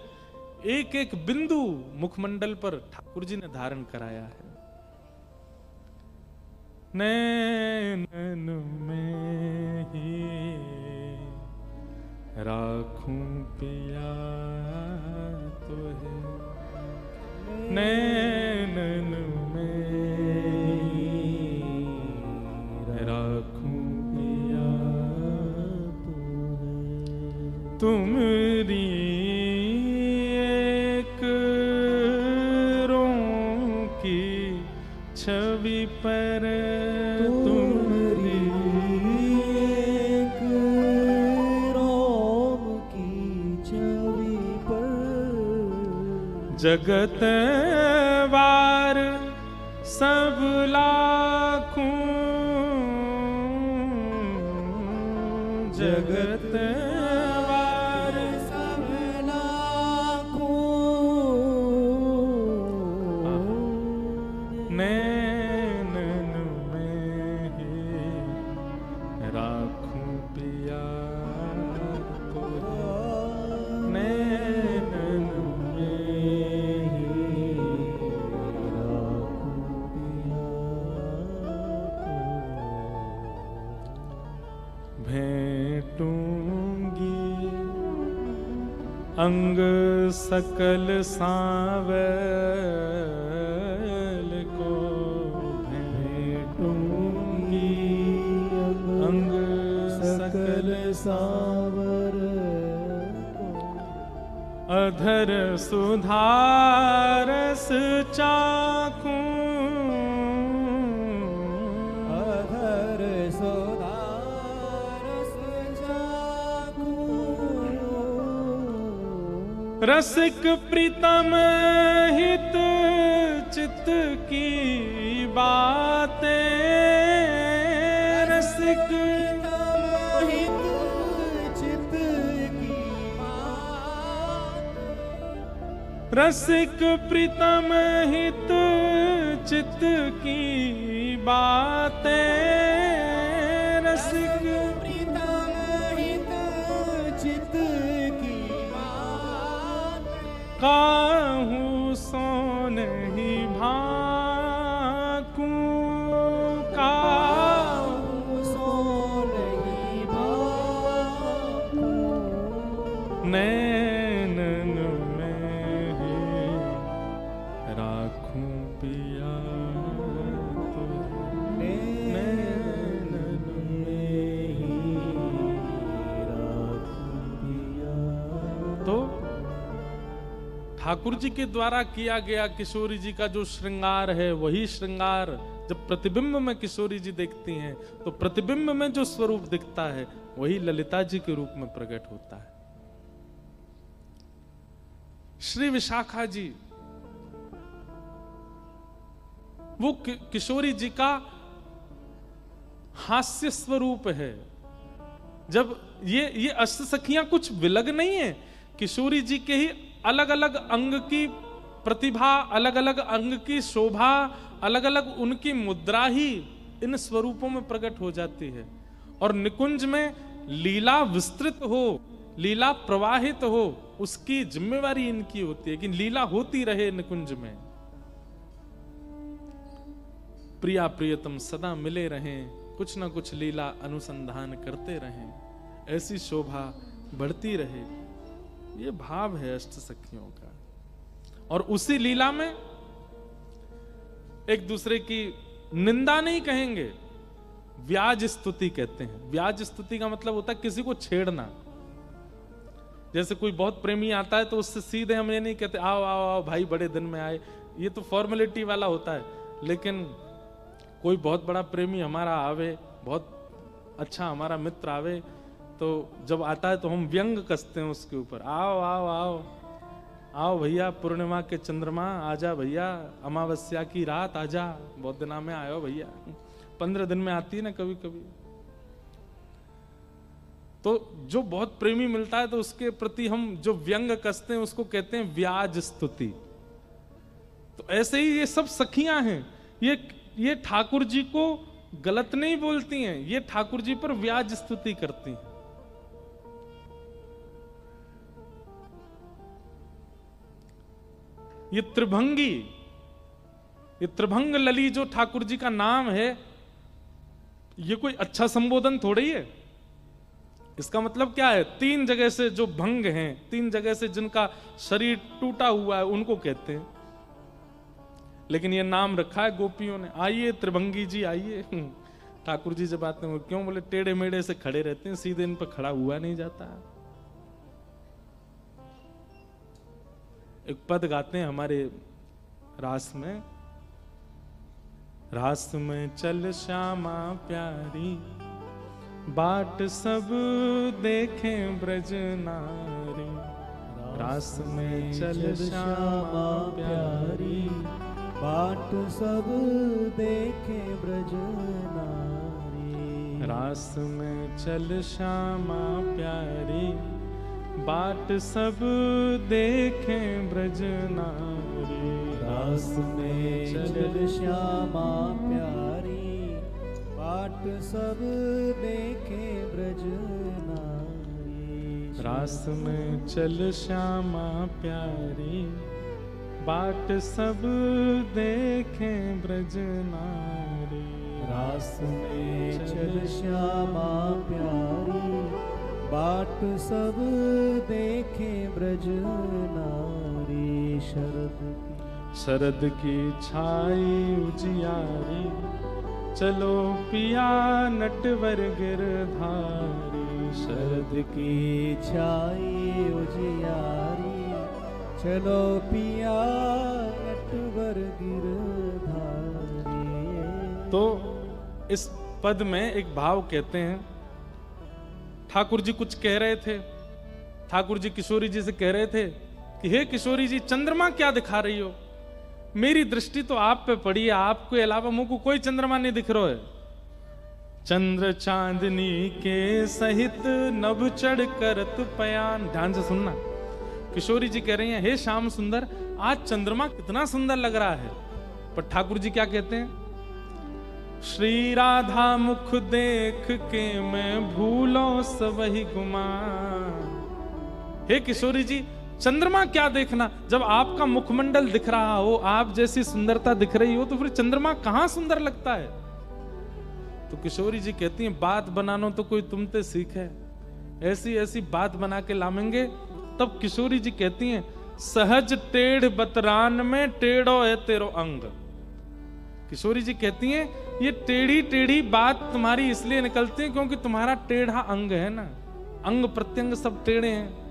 एक एक बिंदु मुखमंडल पर ठाकुर जी ने धारण कराया है। नैनन में ही राखूं पिया तो है, नैनन में ही राखूं पिया तुमरी एक रों की छवि पर, तुमरी एक रोम की छवि पर, जगत वार सब लाखों, जगत अंग सकल सांवल को भेंटूंगी, अंग सकल सांवर अधर सुधारस चाखूं, अधर सुधारस चाखूं, रसिक प्रीतम हित चित की बातें, रसिक हित चित की बात, रसिक प्रीतम हित चित की बातें, रसिक प्रीतम हित चित की बात, काहूं सो नहीं भाकूं, काहूं सो नहीं भाकूं, नैनन में ही राखूं पिया तुझे, नैनन में ही राखूं पिया। तो ठाकुर जी के द्वारा किया गया किशोरी जी का जो श्रृंगार है, वही श्रृंगार जब प्रतिबिंब में किशोरी जी देखती हैं तो प्रतिबिंब में जो स्वरूप दिखता है वही ललिता जी के रूप में प्रकट होता है। श्री विशाखा जी वो किशोरी जी का हास्य स्वरूप है। जब ये अष्ट सखियां कुछ विलग नहीं है, किशोरी जी के ही अलग अलग अंग की प्रतिभा, अलग अलग अंग की शोभा, अलग अलग उनकी मुद्रा ही इन स्वरूपों में प्रकट हो जाती है। और निकुंज में लीला विस्तृत हो, लीला प्रवाहित हो, उसकी जिम्मेवारी इनकी होती है कि लीला होती रहे निकुंज में। प्रिया प्रियतम सदा मिले रहें, कुछ न कुछ लीला अनुसंधान करते रहें, ऐसी शोभा बढ़ती रहे। ये भाव है अष्ट सखियों का। और उसी लीला में एक दूसरे की निंदा नहीं कहेंगे, व्याज स्तुति कहते हैं। व्याज स्तुति का मतलब होता है किसी को छेड़ना। जैसे कोई बहुत प्रेमी आता है तो उससे सीधे हम ये नहीं कहते आओ आओ आओ भाई बड़े दिन में आए, ये तो फॉर्मेलिटी वाला होता है। लेकिन कोई बहुत बड़ा प्रेमी हमारा आवे, बहुत अच्छा हमारा मित्र आवे, तो जब आता है तो हम व्यंग कसते हैं उसके ऊपर, आओ आओ आओ आओ भैया, पूर्णिमा के चंद्रमा आजा भैया, अमावस्या की रात आजा, बहुत दिना में आयो भैया। 15 दिन में आती है ना कभी कभी। तो जो बहुत प्रेमी मिलता है तो उसके प्रति हम जो व्यंग कसते हैं उसको कहते हैं व्याज स्तुति। तो ऐसे ही ये सब सखियां हैं, ये ठाकुर जी को गलत नहीं बोलती हैं, ये ठाकुर जी पर व्याज स्तुति करती हैं। ये त्रिभंग लली जो ठाकुर जी का नाम है, ये कोई अच्छा संबोधन थोड़ी है। इसका मतलब क्या है? 3 जगह से जो भंग हैं, 3 जगह से जिनका शरीर टूटा हुआ है, उनको कहते हैं। लेकिन ये नाम रखा है गोपियों ने, आइए त्रिभंगी जी आइए। ठाकुर जी जब आते हैं क्यों बोले टेढ़े मेढ़े से खड़े रहते हैं, सीधे इन पर खड़ा हुआ नहीं जाता। एक पद गाते हैं हमारे रास में, रास में चल श्यामा प्यारी, बाट सब देखें ब्रज नारी। रास में चल श्यामा प्यारी, बाट सब देखे ब्रज नारी। रास में चल श्यामा प्यारी, बाट सब देखें ब्रज नारी। रास में चल श्यामा प्यारी, बाट सब देखे ब्रज नारी। रास में चल श्यामा प्यारी, बाट सब देखें ब्रज नारी। रास में चल श्यामा प्यारी, बाट सब देखे ब्रज नारी। शरद की छाई उजियारी, चलो पिया नटवर गिरधारी। शरद की छाई उजियारी, चलो पिया नटवर गिरधारी। तो इस पद में एक भाव कहते हैं, ठाकुर जी कुछ कह रहे थे, ठाकुर जी किशोरी जी से कह रहे थे कि हे किशोरी जी, चंद्रमा क्या दिखा रही हो? मेरी दृष्टि तो आप पे पड़ी है, आपके अलावा मुझ को कोई चंद्रमा नहीं दिख रहा है। चंद्र चांदनी के सहित नभ चढ़ करत पयान। ध्यान से सुनना, किशोरी जी कह रही हैं हे श्याम सुंदर, आज चंद्रमा कितना सुंदर लग रहा है। पर ठाकुर जी क्या कहते हैं? श्री राधा मुख देख के मैं भूलो सबही गुमान। हे किशोरी जी, चंद्रमा क्या देखना, जब आपका मुखमंडल दिख रहा हो, आप जैसी सुंदरता दिख रही हो, तो फिर चंद्रमा कहां सुंदर लगता है? तो किशोरी जी कहती हैं बात बनानो तो कोई तुमसे सीखे, ऐसी ऐसी बात बना के लामेंगे। तब किशोरी जी कहती हैं सहज टेढ़ बतरान में टेढ़ो है तेरो अंग। किशोरी जी कहती हैं ये टेढ़ी टेढ़ी बात तुम्हारी इसलिए निकलती है क्योंकि तुम्हारा टेढ़ा अंग है ना, अंग प्रत्यंग सब टेढ़े हैं।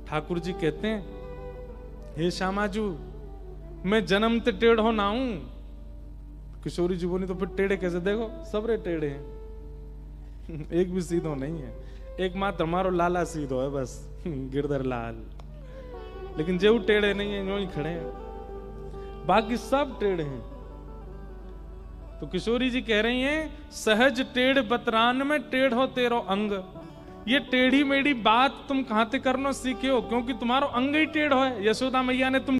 ठाकुर जी कहते हैं हे श्यामाजू, मैं जन्म ते टेढ़ो ना हूं। किशोरी जी बोली तो फिर टेढ़े कैसे? देखो सबरे टेढ़े हैं, एक भी सीधो नहीं है, एकमात्र हमारो लाला सीधो है बस, गिरधर लाल। लेकिन जो टेढ़े नहीं है यूं ही खड़े हैं, बाकी सब टेढ़े हैं। तो किशोरी जी कह रही हैं सहज टेढ़ बतरान में टेढ़ो तेरो अंग। ये टेढ़ी मेढ़ी बात तुम कहां ते करनो सीखे हो, क्योंकि तुम्हारो अंग ही टेढ़ो है। यशोदा मैया ने तुम